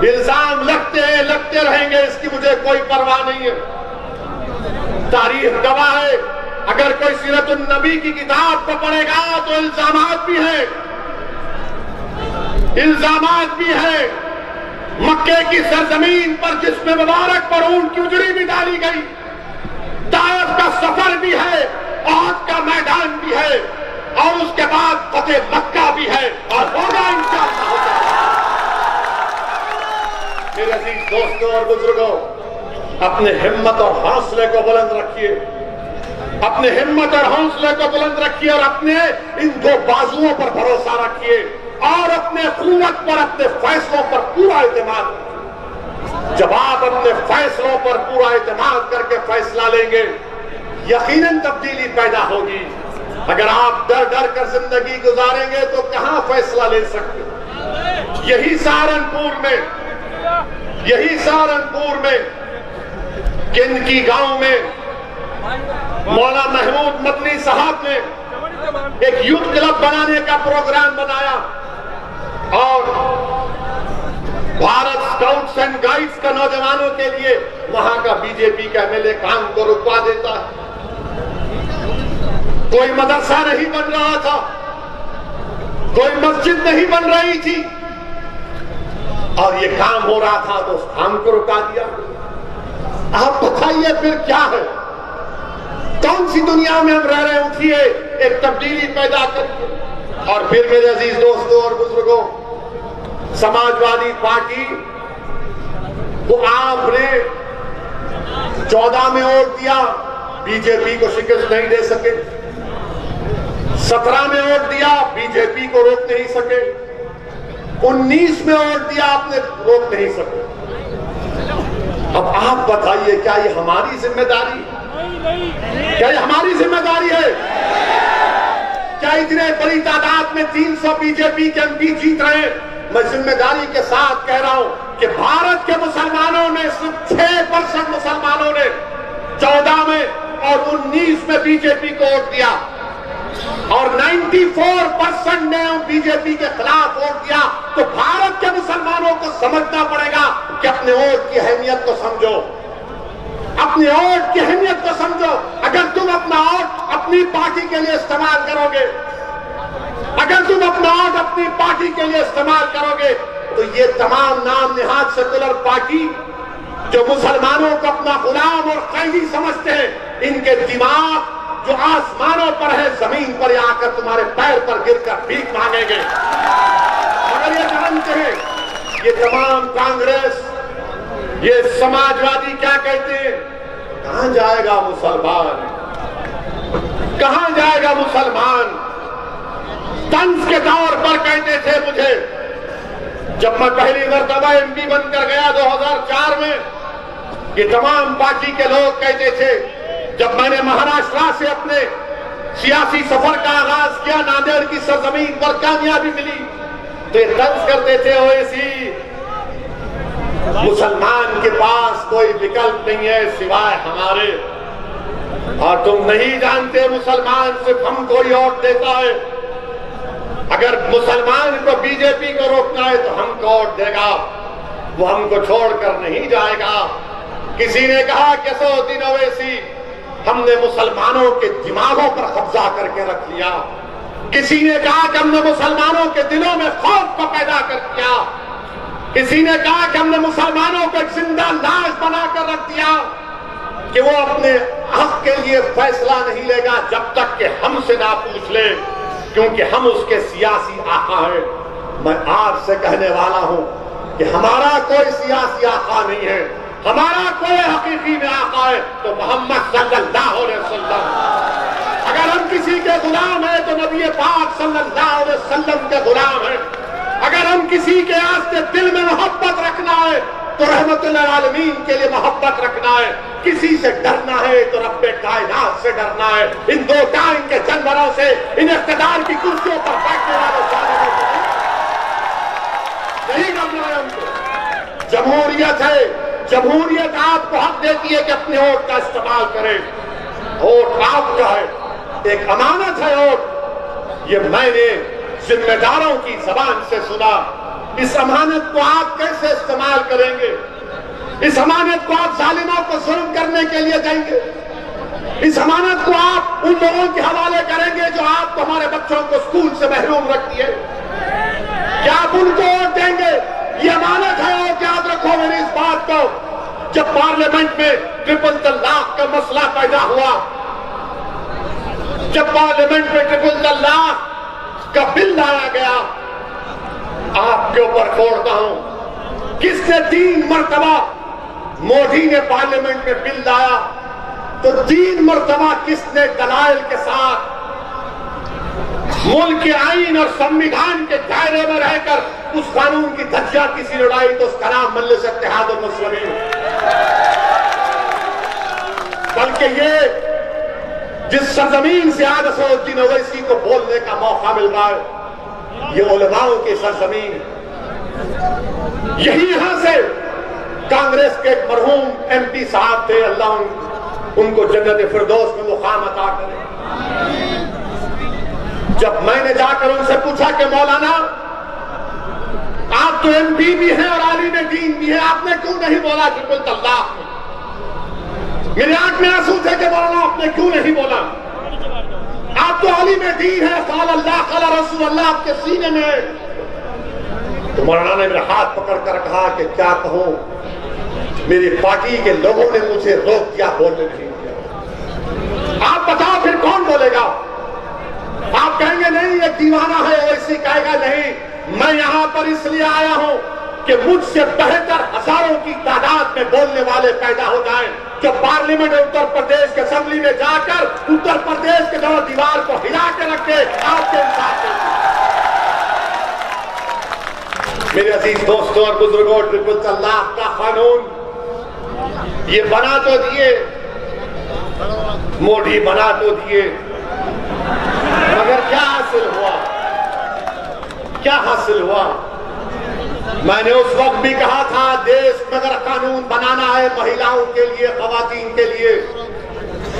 इल्जाम लगते रहेंगे, इसकी मुझे कोई परवाह नहीं है। तारीख गवाह है, अगर कोई सीरतुन नबी की किताब को पढ़ेगा तो इल्जामात भी है, इल्जामात भी है। मक्के की सरजमीन पर जिसमें मुबारक पर ऊंट की उजड़ी भी डाली गई, ताइफ का सफर भी है, औद का मैदान भी है, और उसके बाद फतेह मक्का भी है, और होगा इंशाअल्लाह। मेरे अजीज दोस्तों और बुजुर्गों, अपने हिम्मत और हौसले को बुलंद रखिए, अपने हिम्मत और हौसले को बुलंद रखिए, और अपने इन दो बाजुओं पर भरोसा रखिए, और अपने कुव्वत पर, अपने फैसलों पर पूरा एतमाद। जब आप अपने फैसलों पर पूरा एतमाद करके फैसला लेंगे, यकीनन तब्दीली पैदा होगी। अगर आप डर डर कर जिंदगी गुजारेंगे तो कहां फैसला ले सकते। यही सहारनपुर में किनकी गांव में मौला महमूद मदनी साहब ने एक यूथ क्लब बनाने का प्रोग्राम बनाया, और भारत स्काउट्स एंड गाइड्स का नौजवानों के लिए वहां का बीजेपी का एमएलए काम को रुकवा देता है। कोई मदरसा नहीं बन रहा था, कोई मस्जिद नहीं बन रही थी, और ये काम हो रहा था तो उस काम को रुका दिया। आप बताइए फिर क्या है, कौन सी दुनिया में हम रह रहे हैं। उठिए, एक तब्दीली पैदा करिए। और फिर मेरे अजीज दोस्तों और बुजुर्गों, समाजवादी पार्टी को आपने 14 में वोट दिया, बीजेपी को शिकस्त नहीं दे सके। 17 में वोट दिया, बीजेपी को रोक नहीं सके। 19 में वोट दिया, आपने रोक नहीं सके। अब आप बताइए, क्या ये हमारी जिम्मेदारी, क्या ये हमारी जिम्मेदारी है? क्या इतने बड़ी तादाद में 300 बीजेपी के एमपी जीत रहे हैं? मैं जिम्मेदारी के साथ कह रहा हूं कि भारत के मुसलमानों में सिर्फ 6% मुसलमानों ने 14 में और 19 में बीजेपी को वोट दिया, और 94% ने बीजेपी के खिलाफ वोट दिया। तो भारत के मुसलमानों को समझना पड़ेगा कि अपने वोट की अहमियत को समझो, अपने वोट की अहमियत को समझो। अगर तुम अपना वोट अपनी पार्टी के लिए इस्तेमाल करोगे, अगर तुम अपना वोट अपनी पार्टी के लिए इस्तेमाल करोगे, तो ये तमाम नाम निहाद सेकुलर पार्टी जो मुसलमानों को अपना गुलाम और कैदी समझते हैं, इनके दिमाग जो आसमानों पर है, जमीन पर आकर तुम्हारे पैर पर गिरकर भीख मांगेंगे। मगर ये जानते हैं, ये तमाम कांग्रेस, ये समाजवादी क्या कहते हैं, कहां जाएगा मुसलमान, कहां जाएगा मुसलमान। तंज के तौर पर कहते थे मुझे, जब मैं पहली मर्तबा एमपी बनकर गया 2004 में, ये तमाम पार्टी के लोग कहते थे, जब मैंने महाराष्ट्र से अपने सियासी सफर का आगाज किया, नांदेड़ की सरजमीन पर कामयाबी मिली, तो ये तंज करते थे, ओवैसी मुसलमान के पास कोई विकल्प नहीं है सिवाय हमारे, और तुम नहीं जानते मुसलमान सिर्फ हमको ही वोट देता है। अगर मुसलमान को बीजेपी को रोकना है तो हमको वोट देगा, वो हमको छोड़कर नहीं जाएगा। किसी ने कहा कि असदुद्दीन ओवैसी, हमने मुसलमानों के दिमागों पर कब्जा करके रख लिया। किसी ने कहा कि हमने मुसलमानों के दिलों में खौफ को पैदा कर दिया। किसी ने कहा कि हमने मुसलमानों को एक जिंदा लाश बनाकर रख दिया कि वो अपने हक के लिए फैसला नहीं लेगा जब तक कि हमसे ना पूछ ले, क्योंकि हम उसके सियासी आका हैं। मैं आपसे कहने वाला हूं कि हमारा कोई सियासी आका नहीं है, हमारा कोई हकीकी में आका है तो मोहम्मद सल्लल्लाहु अलैहि वसल्लम। अगर हम किसी के गुलाम हैं तो नबी पाक सल्लल्लाहु अलैहि वसल्लम के गुलाम हैं। अगर हम किसी के आस्ते दिल में मोहब्बत रखना है तो रहमतुल आलमीन के लिए मोहब्बत रखना है। किसी से डरना है तो रब्बे कायनात से डरना है, इन दो टाइम के जानवरों से, इन इख्तिदार की कुर्सियों पर बैठने वालों से नहीं करना है हमको। जमहूरियत है, जमहूरियत आपको हक देती है कि अपने वोट का इस्तेमाल करें। वोट आपका है, एक अमानत है वोट। ये मैंने जिम्मेदारों की जबान से सुना इस अमानत को आप कैसे इस्तेमाल करेंगे? इस अमानत को आप जालिमों को जुल्म करने के लिए देंगे? इस अमानत को आप उन लोगों के हवाले करेंगे जो आपको, हमारे बच्चों को स्कूल से महरूम रखती है? क्या आप उनको वोट देंगे? ये अमानत है। और याद रखो मेरी इस बात को, जब पार्लियामेंट में ट्रिपल तलाक का मसला पैदा हुआ, जब पार्लियामेंट में ट्रिपल तलाक का बिल लाया गया, आपके ऊपर छोड़ता हूं, किसने 3 मरतबा मोदी ने पार्लियामेंट में बिल लाया, तो 3 मरतबा किसने दलाइल के साथ मुल्क के आईन और संविधान के दायरे में रहकर उस कानून की धज्जियां किसी ने उड़ाई, तो उसका नाम मजलिस इत्तेहादुल मुस्लिमीन। बल्कि ये जिस सरजमीन से आज असदुद्दीन ओवैसी को बोलने का मौका मिल रहा है, ये उलमाओं की सरजमीन। यही यहां से कांग्रेस के एक मरहूम एमपी साहब थे, अल्लाह उनको जन्नत फिरदौस में मुकाम अता करे। जब मैंने जाकर उनसे पूछा कि मौलाना आप तो एमपी भी हैं और आलिम दीन भी हैं, आपने क्यों नहीं बोला ट्रिपल तलाक में? मेरे आंख में आंसू थे कि मौलाना आपने क्यों नहीं बोला? आप तो आलिम दीन है, क़ाल अल्लाह क़ाल रसूल अल्लाह आपके सीने में है। तो मौलाना ने मेरा हाथ पकड़कर कहा कि क्या कहूं, मेरी पार्टी के लोगों ने मुझे रोक दिया, बोलने नहीं दिया। आप बताओ फिर कौन बोलेगा? आप कहेंगे नहीं ये दीवाना है, वैसे कहेगा नहीं मैं यहां पर इसलिए आया हूं कि मुझसे बेहतर हजारों की तादाद में बोलने वाले पैदा हो जाएं, जो पार्लियामेंट उत्तर प्रदेश के असेंबली में जाकर उत्तर प्रदेश के दौर दीवार को हिला के रखे आपके इंसाफ के। मेरे अजीज दोस्तों और बुजुर्गों, ट्रिपल तलाक का कानून ये बना तो दिए, मोदी बना तो दिए, मगर क्या हासिल हुआ? क्या हासिल हुआ? मैंने उस वक्त भी कहा था देश में अगर कानून बनाना है महिलाओं के लिए, खवातीन के लिए,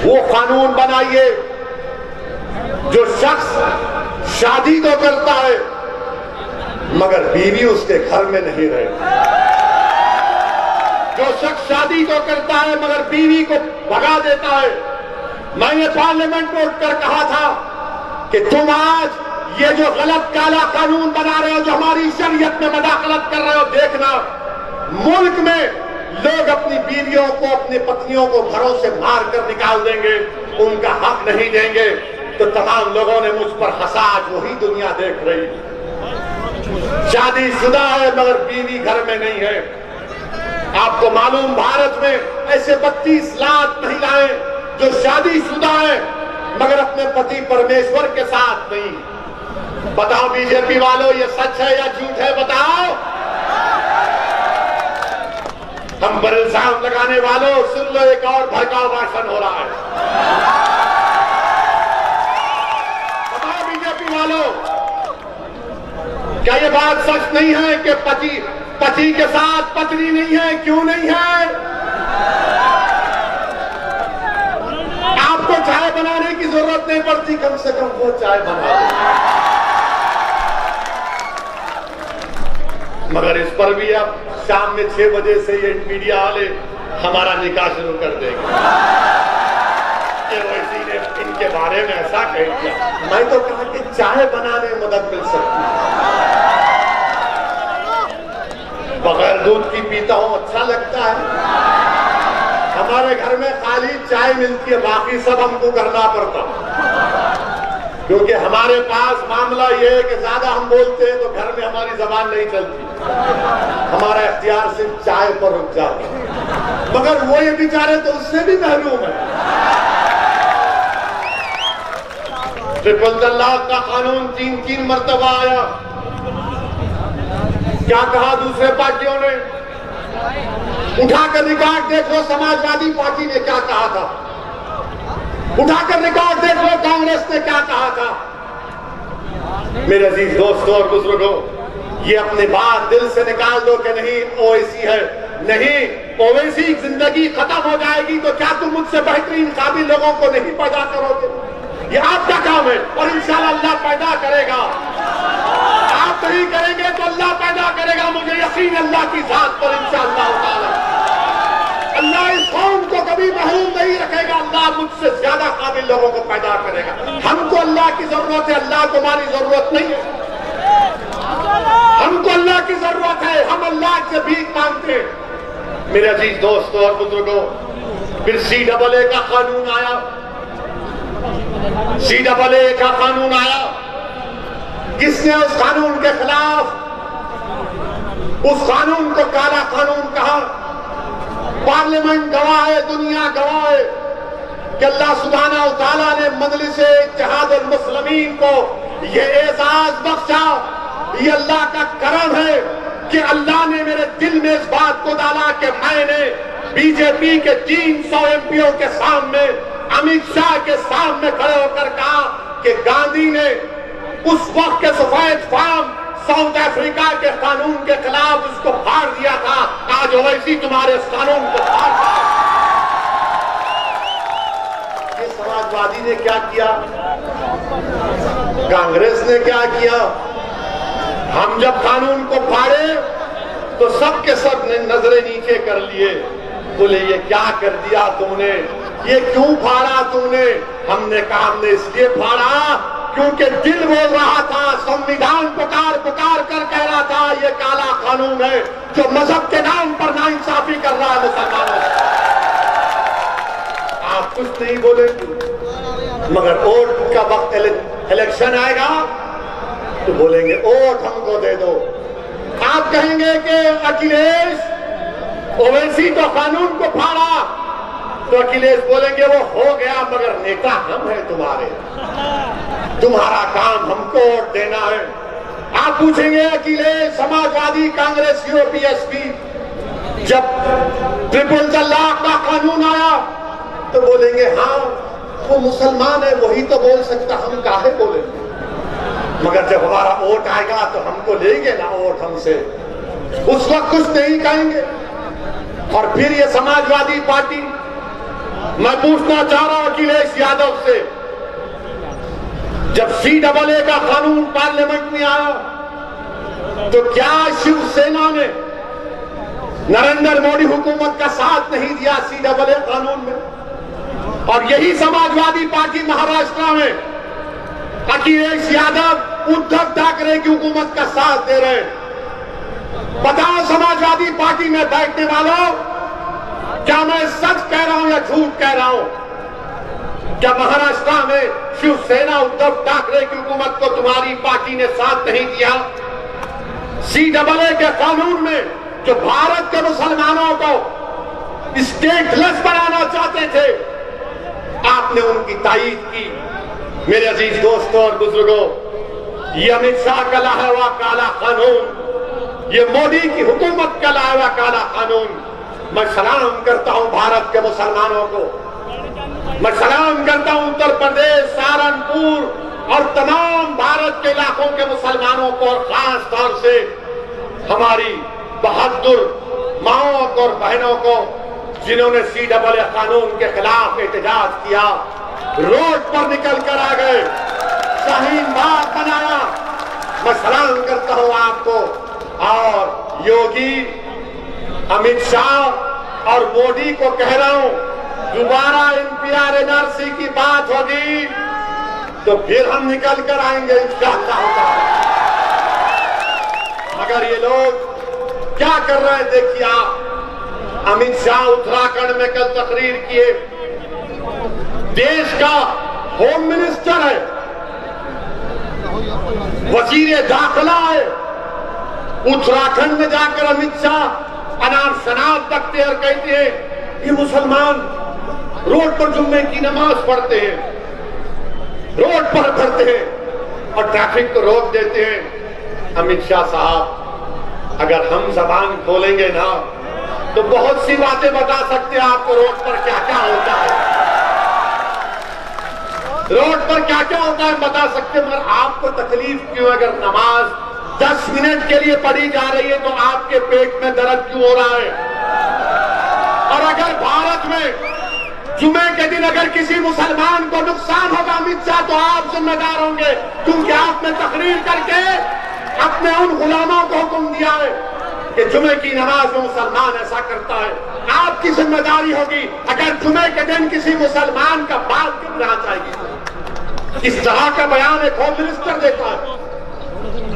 वो कानून बनाइए जो शख्स शादी तो करता है मगर बीवी उसके घर में नहीं रहे, जो शख्स शादी तो करता है मगर बीवी को भगा देता है। मैंने पार्लियामेंट में उठकर कहा था कि तुम आज ये जो गलत काला कानून बना रहे हो, जो हमारी शरीयत में मदाखलत कर रहे हो, देखना मुल्क में लोग अपनी बीवियों को, अपनी पत्नियों को घरों से मार कर निकाल देंगे, उनका हक नहीं देंगे। तो तमाम लोगों ने मुझ पर हंसा, आज वही दुनिया देख रही है। शादीशुदा है मगर बीवी घर में नहीं है। आपको मालूम भारत में ऐसे 32 लाख महिलाएं जो शादीशुदा है मगर अपने पति परमेश्वर के साथ नहीं। बताओ बीजेपी वालों ये सच है या झूठ है? बताओ। हम पर इल्जाम लगाने वालों सुन लो, एक और भड़काऊ भाषण हो रहा है। बताओ बीजेपी वालों, क्या ये बात सच नहीं है कि पति के साथ पत्नी नहीं है? क्यों नहीं है? आपको चाय बनाने की जरूरत नहीं पड़ती, कम से कम वो चाय बना दे। मगर इस पर भी अब शाम में 6 बजे से ये मीडिया वाले हमारा निकाह शुरू कर देंगे। केवाईसी ने इनके बारे में ऐसा कह दिया। मैं तो कहा कि चाय बनाने में मदद मिल सकती है। बगैर दूध की पीता हूं, अच्छा लगता है। हमारे घर में खाली चाय मिलती है, बाकी सब हमको करना पड़ता, क्योंकि हमारे पास मामला यह है कि ज्यादा हम बोलते हैं तो घर में हमारी जबान नहीं चलती, हमारा इख्तियार सिर्फ चाय पर रुक जाता है। मगर वो ये बेचारे तो उससे भी महरूम है। ट्रिपल तलाक का कानून 3 मरतबा आया। क्या कहा दूसरे पार्टियों ने? उठाकर रिकॉर्ड देख लो, समाजवादी पार्टी ने क्या कहा था। उठाकर रिकॉर्ड देख लो, कांग्रेस ने क्या कहा था। मेरे अजीज दोस्तों और बुजुर्गों, ये अपनी बात दिल से निकाल दो कि नहीं ओवैसी है। नहीं, ओवैसी जिंदगी खत्म हो जाएगी तो क्या तुम मुझसे बेहतरीन काबिल लोगों को नहीं पैदा करोगे? ये आपका काम है और इंशाअल्लाह अल्लाह पैदा करेगा। आप आप नहीं करेंगे तो अल्लाह पैदा करेगा। मुझे यकीन अल्लाह की जात पर इंशाअल्लाह ताला। अल्लाह इस कौम को कभी महरूम नहीं रखेगा। अल्लाह मुझसे ज्यादा काबिल लोगों को पैदा करेगा। हमको अल्लाह की जरूरत है, अल्लाह को हमारी जरूरत नहीं है। हमको अल्लाह की जरूरत है, हम अल्लाह से भीख मांगते हैं। मेरे अजीज दोस्तों और बुजुर्गों, फिर CAA का कानून आया। CAA का कानून आया। किसने उस कानून के खिलाफ उस कानून को काला कानून कहा? पार्लियामेंट गवाह है, दुनिया गवाह है कि अल्लाह सुब्हानहू व तआला ने मजलिस-ए इत्तेहादुल मुस्लिमीन को यह एजाज बख्शा। ये अल्लाह का करम है कि अल्लाह ने मेरे दिल में इस बात को डाला कि मैंने बीजेपी के 300 MPओ के सामने, अमित शाह के सामने खड़े होकर कहा कि गांधी ने उस वक्त के सफेद फार्म साउथ अफ्रीका के कानून के खिलाफ उसको फाड़ दिया था। आज ओवैसी तुम्हारे इस कानून को फाड़ दिया। ये समाजवादी ने क्या किया? कांग्रेस ने क्या किया? हम जब कानून को फाड़े तो सब के सब ने नजरें नीचे कर लिए। बोले ये क्या कर दिया तुमने, ये क्यों फाड़ा तुमने? हमने कहा हमने इसलिए फाड़ा क्योंकि दिल बोल रहा था, संविधान पुकार पुकार कर कह रहा था ये काला कानून है जो मजहब के नाम पर नाइंसाफी कर रहा है मुसलमानों से। आप कुछ नहीं बोले, मगर वोट का वक्त इलेक्शन आएगा तो बोलेंगे वोट हमको दे दो। आप कहेंगे कि अखिलेश ओवैसी तो कानून को फाड़ा, तो अखिलेश बोलेंगे वो हो गया मगर नेता हम हैं तुम्हारे, तुम्हारा काम हमको वोट देना है। आप पूछेंगे अखिलेश, समाजवादी, कांग्रेस, PSP जब ट्रिपल तलाक का कानून आया तो बोलेंगे हाँ वो मुसलमान है, वही तो बोल सकता, हम काहे बोलेंगे? मगर जब हमारा वोट आएगा तो हमको लेंगे ना वोट हमसे, उस वक्त कुछ नहीं कहेंगे। और फिर ये समाजवादी पार्टी, मैं पूछना चाह रहा हूं अखिलेश यादव से, जब CAA का कानून पार्लियामेंट में आया तो क्या शिवसेना ने नरेंद्र मोदी हुकूमत का साथ नहीं दिया CAA कानून में? और यही समाजवादी पार्टी महाराष्ट्र में अखिलेश यादव उद्धव ठाकरे की हुकूमत का साथ दे रहे हैं। बताओ समाजवादी पार्टी में बैठने वालों, क्या मैं सच कह रहा हूं या झूठ कह रहा हूं? क्या महाराष्ट्र में शिवसेना उद्धव ठाकरे की हुकूमत को तुम्हारी पार्टी ने साथ नहीं दिया? CAA के कानून में जो भारत के मुसलमानों को स्टेटलेस बनाना चाहते थे, आपने उनकी तायीद की। मेरे अजीज दोस्तों और बुजुर्गों, ये अमित शाह का लाया हुआ काला कानून, ये मोदी की हुकूमत का लाया हुआ काला कानून, मैं सलाम करता हूं भारत के मुसलमानों को, मैं सलाम करता हूं उत्तर प्रदेश, सहारनपुर और तमाम भारत के इलाकों के मुसलमानों को, और खास तौर से हमारी बहादुर माओं और बहनों को जिन्होंने CAA कानून के खिलाफ एहतजाज किया, रोड पर निकल कर आ गए, शाहीन बाग बनाया। मैं सलाम करता हूं आपको। और योगी, अमित शाह और मोदी को कह रहा हूं, दोबारा NPR NRC की बात होगी तो फिर हम निकल कर आएंगे इंशाअल्लाह। मगर ये लोग क्या कर रहे हैं देखिए आप। अमित शाह उत्तराखंड में कल तकरीर किए, देश का होम मिनिस्टर है, वजीर दाखिला है, उत्तराखंड में जाकर अमित शाह अनार शनाब तकते हैं और कहते हैं ये मुसलमान रोड पर जुम्मे की नमाज पढ़ते हैं, रोड पर पढ़ते हैं और ट्रैफिक को रोक देते हैं। अमित शाह साहब, अगर हम जबान खोलेंगे ना तो बहुत सी बातें बता सकते हैं आपको, रोड पर क्या क्या होता है, रोड पर क्या क्या होता है बता सकते हैं। मगर आपको तकलीफ क्यों? अगर नमाज 10 मिनट के लिए पढ़ी जा रही है तो आपके पेट में दर्द क्यों हो रहा है? और अगर भारत में जुमे के दिन अगर किसी मुसलमान को नुकसान होगा अमित शाह, तो आप जिम्मेदार होंगे, क्योंकि आपने तकरीर करके अपने उन गुलामों को हुक्म दिया है कि जुमे की नमाज में मुसलमान ऐसा करता है, आपकी जिम्मेदारी होगी अगर जुमे के दिन किसी मुसलमान का बाल गिरना चाहिए। इस तरह का बयान एक होम मिनिस्टर देता है।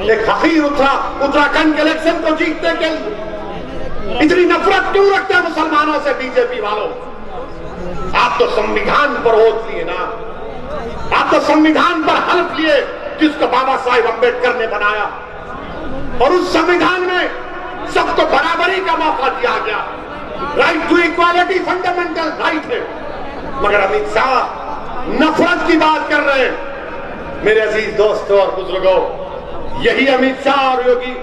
एक फकीर उत्तराखंड के इलेक्शन को जीतने के लिए इतनी नफरत क्यों रखते हैं मुसलमानों से बीजेपी वालों? आप तो संविधान पर ओथ लिए ना, आप तो संविधान पर हल्फ लिए जिसको बाबा साहेब अम्बेडकर ने बनाया, और उस संविधान में सबको बराबरी का मौका दिया गया। Right to equality fundamental right है, मगर अमित शाह नफरत की बात कर रहे हैं। मेरे अजीज दोस्तों और बुजुर्गों, यही अमित शाह और योगी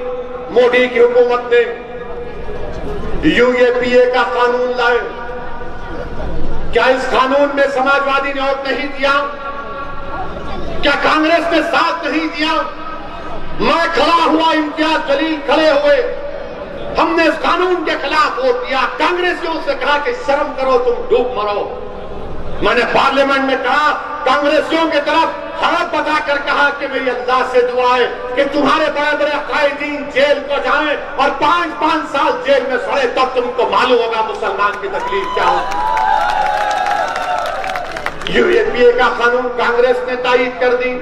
मोदी की हुकूमत ने यूएपीए का कानून लाए। क्या इस कानून में समाजवादी ने वोट नहीं दिया? क्या कांग्रेस ने साथ नहीं दिया? मैं खड़ा हुआ, इम्तियाज जलील खड़े हुए, हमने इस कानून के खिलाफ वोट दिया। कांग्रेसियों से कहा कि शर्म करो, तुम डूब मरो। मैंने पार्लियामेंट में कहा, कांग्रेसियों की तरफ हाथ बताकर कहा कि मेरी अल्लाह से दुआ है कि तुम्हारे बड़े बड़े कायदीन जेल को जाएं और 5-5 साल जेल में सड़े, तब तुमको मालूम होगा मुसलमान की तकलीफ क्या होती। यूएपीए का कानून कांग्रेस ने तारीफ कर दी,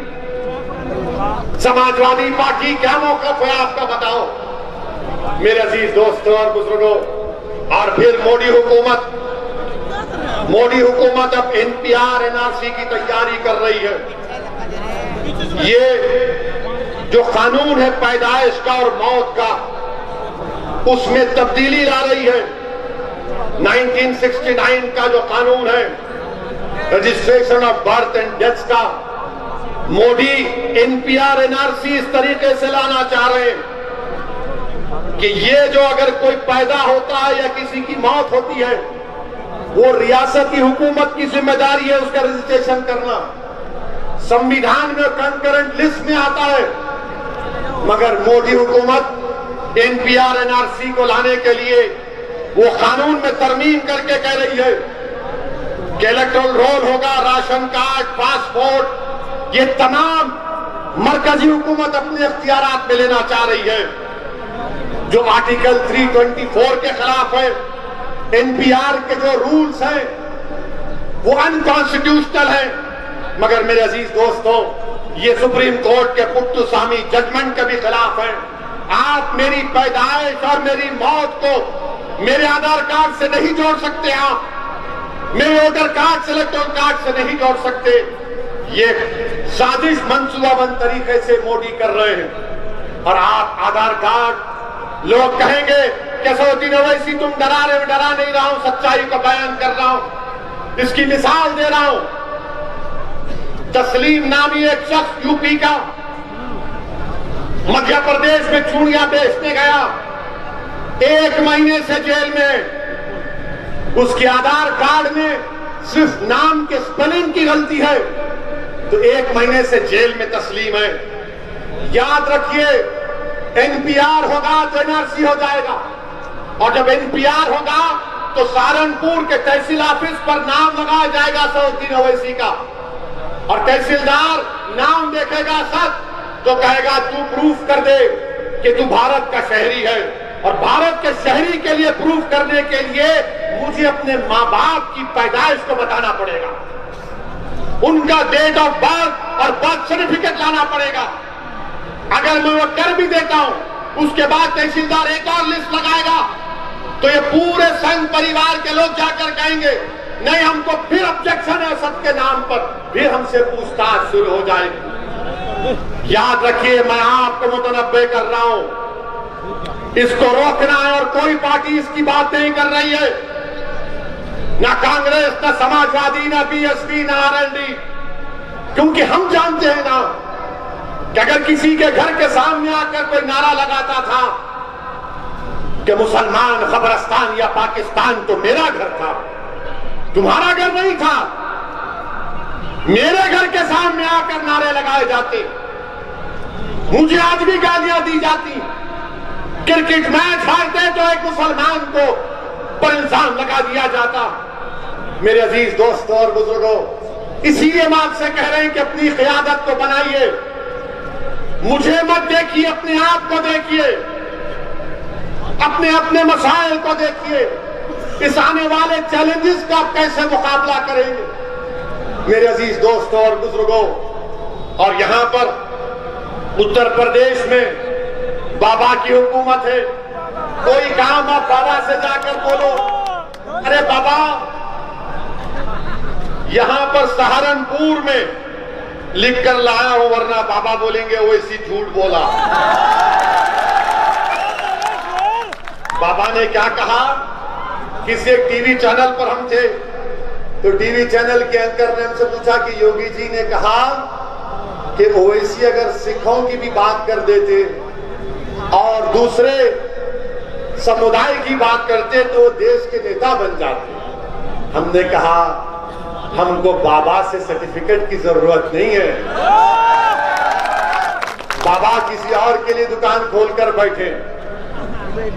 समाजवादी पार्टी क्या मौकफ है आपका बताओ? मेरे अजीज दोस्तों और बुजुर्गों, और फिर मोदी हुकूमत अब एनपीआर एनआरसी की तैयारी कर रही है। ये जो कानून है पैदाइश का और मौत का, उसमें तब्दीली ला रही है। 1969 का जो कानून है registration of birth and death का, मोदी एनपीआर एनआरसी इस तरीके से लाना चाह रहे हैं कि ये जो अगर कोई पैदा होता है या किसी की मौत होती है, वो रियासती हुकूमत की जिम्मेदारी है उसका रजिस्ट्रेशन करना। संविधान में कंकरेंट लिस्ट में आता है, मगर मोदी हुकूमत एनपीआर एनआरसी को लाने के लिए वो कानून में तरमीम करके कह रही है कि इलेक्टोरल रोल होगा, राशन कार्ड, पासपोर्ट, ये तमाम मरकजी हुकूमत अपने इख्तियारात में लेना चाह रही है, जो आर्टिकल 324 के खिलाफ है। एनपीआर के जो रूल्स हैं वो अनकॉन्स्टिट्यूशनल हैं। मगर मेरे अजीज दोस्तों, ये सुप्रीम कोर्ट के पुट्टुसामी जजमेंट के भी खिलाफ है। आप मेरी पैदाइश और मेरी मौत को मेरे आधार कार्ड से नहीं जोड़ सकते, आप मेरे वोटर कार्ड से, इलेक्टोरल कार्ड से नहीं जोड़ सकते। ये साजिश मंसूबाबंद तरीके से मोदी कर रहे हैं। और आप आधार कार्ड, लोग कहेंगे कसौटी ओवैसी तुम डरा रहे हो, डरा नहीं रहा हूं, सच्चाई को बयान कर रहा हूं। इसकी मिसाल दे रहा हूं। तस्लीम नामी एक शख्स यूपी का मध्य प्रदेश में चूड़ियां बेचने गया, 1 महीने से जेल में। उसके आधार कार्ड में सिर्फ नाम के स्पेलिंग की गलती है, तो 1 महीने से जेल में तस्लीम है। याद रखिए, एनपीआर होगा तो एनआरसी हो जाएगा, और जब एनपीआर होगा तो सहारनपुर के तहसील ऑफिस पर नाम लगाया जाएगा सऊद्दीन ओवैसी का, और तहसीलदार नाम देखेगा सच तो कहेगा तू प्रूफ कर दे कि तू भारत का शहरी है। और भारत के शहरी के लिए प्रूफ करने के लिए मुझे अपने माँ बाप की पैदाइश को बताना पड़ेगा, उनका डेट ऑफ बर्थ और बर्थ सर्टिफिकेट लाना पड़ेगा। अगर मैं वो कर भी देता हूं, उसके बाद तहसीलदार एक और लिस्ट लगाएगा, तो ये पूरे संघ परिवार के लोग जाकर कहेंगे नहीं, हमको फिर ऑब्जेक्शन है सबके नाम पर, फिर हमसे पूछताछ शुरू हो जाएगी। याद रखिए, मैं आपको मुतनब्बे कर रहा हूं, इसको रोकना है, और कोई पार्टी इसकी बात नहीं कर रही है, ना कांग्रेस, ना समाजवादी, ना बीएसपी, ना आरएलडी, क्योंकि हम जानते हैं ना कि अगर किसी के घर के सामने आकर कोई नारा लगाता था कि मुसलमान खबरस्तान या पाकिस्तान, तो मेरा घर था, तुम्हारा घर नहीं था। मेरे घर के सामने आकर नारे लगाए जाते, मुझे आज भी गालियां दी जाती। क्रिकेट मैच हारते तो एक मुसलमान को पर इल्जाम लगा दिया जाता। मेरे अजीज दोस्तों और बुजुर्गों, इसीलिए हम आपसे कह रहे हैं कि अपनी क़यादत को बनाइए। मुझे मत देखिए, अपने आप को देखिए, अपने अपने मसाइल को देखिए। इस आने वाले चैलेंजेस का आप कैसे मुकाबला करेंगे? मेरे अजीज दोस्तों और बुजुर्गों, और यहां पर उत्तर प्रदेश में बाबा की हुकूमत है। कोई काम आप बाबा से जाकर बोलो, अरे बाबा यहां पर सहारनपुर में लिख कर लाया हूं, वरना बाबा बोलेंगे वो इसी झूठ बोला। बाबा ने क्या कहा? किसी एक टीवी चैनल पर हम थे, तो टीवी चैनल के एंकर ने हमसे पूछा कि योगी जी ने कहा कि ओवैसी अगर सिखों की भी बात कर देते और दूसरे समुदाय की बात करते तो देश के नेता बन जाते। हमने कहा हमको बाबा से सर्टिफिकेट की जरूरत नहीं है। बाबा किसी और के लिए दुकान खोलकर बैठे।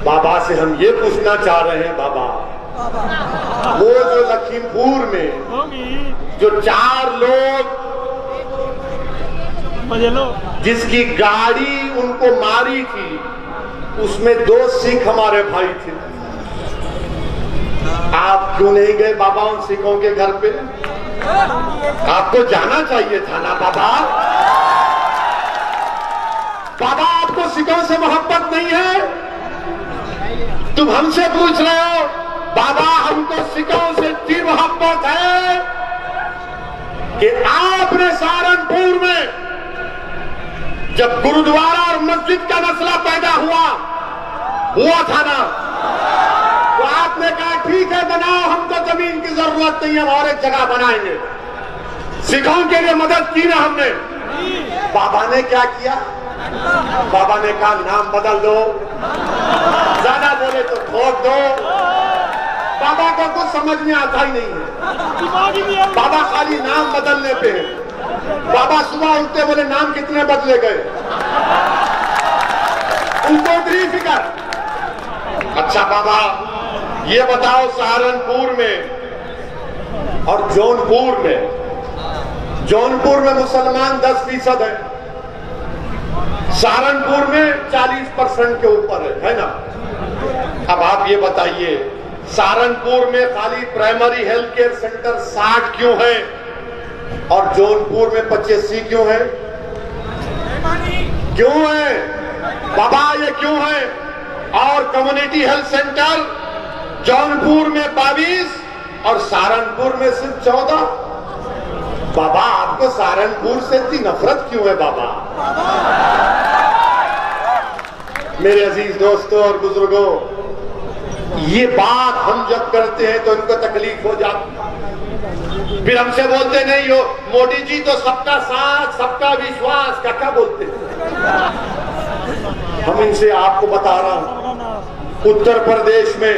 बाबा से हम ये पूछना चाह रहे हैं, बाबा वो जो लखीमपुर में जो 4 लोग जिसकी गाड़ी उनको मारी थी, उसमें 2 सिख हमारे भाई थे। आप क्यों नहीं गए बाबा उन सिखों के घर पे? आपको जाना चाहिए था ना बाबा। बाबा आपको सिखों से मोहब्बत नहीं है? तुम हमसे पूछ रहे हो? बाबा हमको सिखों से इतनी मोहब्बत है कि आपने सहारनपुर में जब गुरुद्वारा और मस्जिद का मसला पैदा हुआ था ना, तो आपने कहा ठीक है बनाओ, हमको जमीन की जरूरत नहीं है, और एक जगह बनाएंगे। सिखों के लिए मदद की ना हमने। बाबा ने क्या किया? बाबा ने कहा नाम बदल दो, ज्यादा बोले तो ठोक दो। बाबा को कुछ समझ में आता ही नहीं है। बाबा खाली नाम बदलने पे है। बाबा सुबह उठते बोले नाम कितने बदले गए, उनको इतनी फिक्र। अच्छा बाबा ये बताओ, सहारनपुर में और जौनपुर में मुसलमान 10% है, सहारनपुर में 40% के ऊपर है ना? अब आप ये बताइए, सहारनपुर में खाली प्राइमरी हेल्थ केयर सेंटर 60 क्यों है और जौनपुर में 85 क्यों है? क्यों है बाबा, ये क्यों है? और कम्युनिटी हेल्थ सेंटर जौनपुर में 22 और सहारनपुर में सिर्फ 14। बाबा आपको सहारनपुर से इतनी नफरत क्यों है बाबा? मेरे अजीज दोस्तों और बुजुर्गों, ये बात हम जब करते हैं तो इनको तकलीफ हो जाती। फिर हमसे बोलते नहीं हो मोदी जी तो सबका साथ सबका विश्वास क्या बोलते हैं। हम इनसे आपको बता रहा हूं, उत्तर प्रदेश में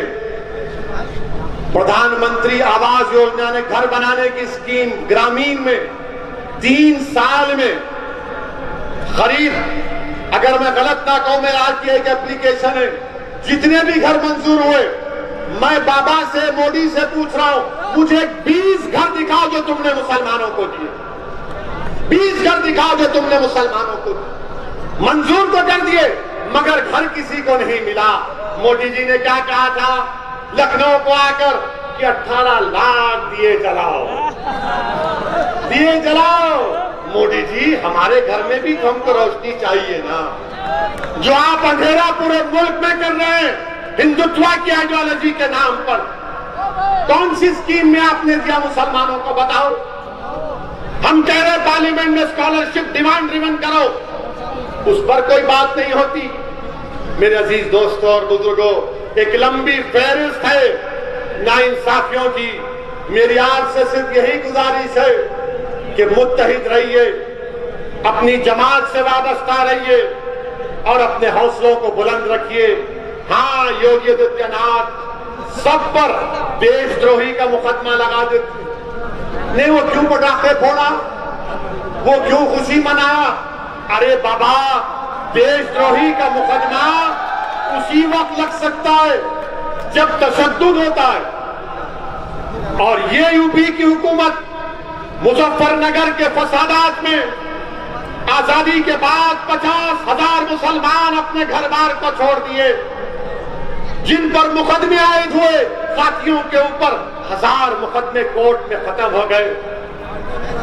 प्रधानमंत्री आवास योजना ने घर बनाने की स्कीम ग्रामीण में 3 साल में करीब, अगर मैं गलत ना कहूं, मेरा आज की एक एप्लीकेशन है, जितने भी घर मंजूर हुए, मैं बाबा से मोदी से पूछ रहा हूं, मुझे 20 घर दिखाओ जो तुमने मुसलमानों को दिए। 20 घर दिखाओ जो तुमने मुसलमानों को दिए। मंजूर तो कर दिए मगर घर किसी को नहीं मिला। मोदी जी ने क्या कहा था लखनऊ को आकर कि 18 लाख दिए जलाओ। मोदी जी हमारे घर में भी तो हमको रोशनी चाहिए ना। जो आप अंधेरा पूरे मुल्क में कर रहे हैं हिंदुत्व की आइडियोलॉजी के नाम पर, कौन सी स्कीम में आपने दिया मुसलमानों को बताओ? हम कह रहे पार्लियामेंट में स्कॉलरशिप डिमांड ड्रिवन करो, उस पर कोई बात नहीं होती। मेरे अजीज दोस्तों और बुजुर्गों, एक लंबी फहरिस्त है नाइंसाफियों की। मेरी आज से सिर्फ यही गुजारिश है कि मुत्तहिद रहिए, अपनी जमात से वाबस्ता रहिए और अपने हौसलों को बुलंद रखिए। हाँ, योगी आदित्यनाथ सब पर देशद्रोही का मुकदमा लगा देते नहीं, वो क्यों पटाखे फोड़ा, वो क्यों खुशी मनाया? अरे बाबा, देशद्रोही का मुकदमा उसी वक्त लग सकता है जब तशद्दुद होता है। और ये यूपी की हुकूमत मुजफ्फरनगर के फसादात में आजादी के बाद 50,000 मुसलमान अपने घर बार को छोड़ दिए, जिन पर मुकदमे आयद हुए साथियों के ऊपर 1000 मुकदमे कोर्ट में खत्म हो गए।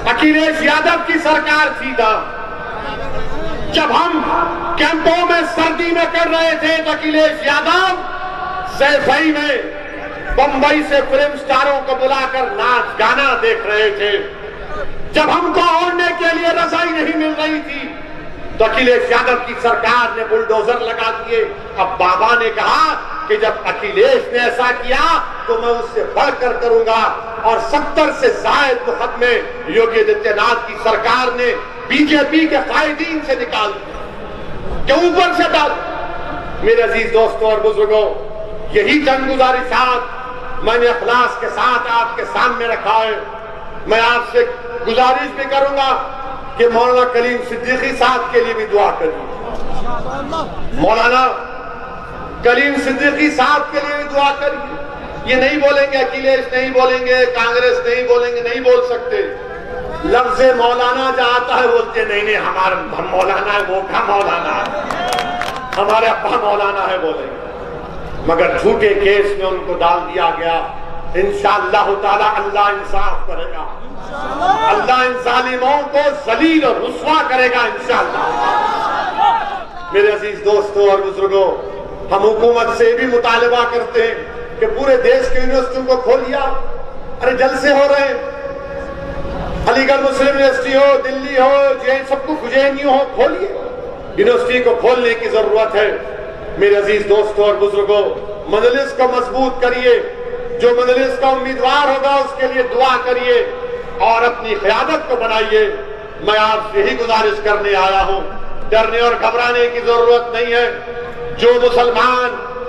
अखिलेश यादव की सरकार थी तब, जब हम कैंपों में सर्दी में कर रहे थे तो अखिलेश यादव सैफई में बंबई से फिल्म स्टारों को बुलाकर नाच गाना देख रहे थे। जब हमको ओढ़ने के लिए रजाई नहीं मिल रही थी तो अखिलेश यादव की सरकार ने बुलडोजर लगा दिए। अब बाबा ने कहा कि जब अखिलेश ने ऐसा किया तो मैं उससे बढ़कर करूंगा, और 70 से ज्यादा मुकदमे योगी आदित्यनाथ की सरकार ने बीजेपी के कायदीन से निकाल दिए कि ऊपर से डाल। मेरे अजीज दोस्तों और बुजुर्गों, यही जनगुजारिशात मैंने इखलास के साथ आपके सामने रखा है। मैं आपसे गुजारिश भी करूंगा कि मौलाना कलीम सिद्दीकी साहब के लिए भी दुआ करिए, मौलाना कलीम सिद्दीकी साहब के लिए भी दुआ करिए। ये नहीं बोलेंगे अखिलेश नहीं बोलेंगे, कांग्रेस नहीं बोलेंगे, नहीं बोल सकते। लफ्ज मौलाना जहाँ आता है बोलते नहीं नहीं हमारा हम मौलाना है, वो का मौलाना है, हमारे अब्बा मौलाना है बोलेंगे, मगर झूठे केस में उनको डाल दिया गया। इंशाअल्लाह ताला अल्लाह इंसाफ करेगा, अल्लाह इन जालिमों को जलील और रुस्वा करेगा इंशाअल्लाह। मेरे अजीज दोस्तों और बुजुर्गों, हम हुकूमत से भी मुतालबा करते हैं कि पूरे देश के यूनिवर्सिटियों को खोलिया। अरे जलसे हो रहे हैं, अलीगढ़ मुस्लिम यूनिवर्सिटी हो, दिल्ली हो, सबको JNU हो, खोलिए। यूनिवर्सिटी को खोलने की जरूरत है। मेरे अजीज दोस्तों और बुजुर्गों, मजलिस को मजबूत करिए, जो मजलिस का उम्मीदवार होगा उसके लिए दुआ करिए और अपनी क़यादत को बनाइए। मैं आपसे यही गुजारिश करने आया हूं, डरने और घबराने की जरूरत नहीं है। जो मुसलमान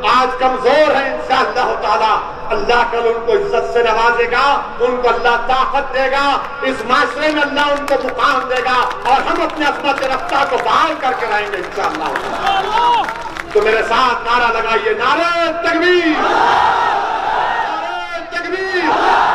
आज कमजोर है इंशाअल्लाह ताला अल्लाह कल उनको इज्जत से नवाजेगा, उनको अल्लाह ताकत देगा, इस माशरे में अल्लाह उनको मुकाम देगा और हम अपने अज़मत रफ्ता को बहाल करके रहेंगे इंशाअल्लाह। तो मेरे साथ नारा लगाइए, नारे तकबीर, नारे तकबीर।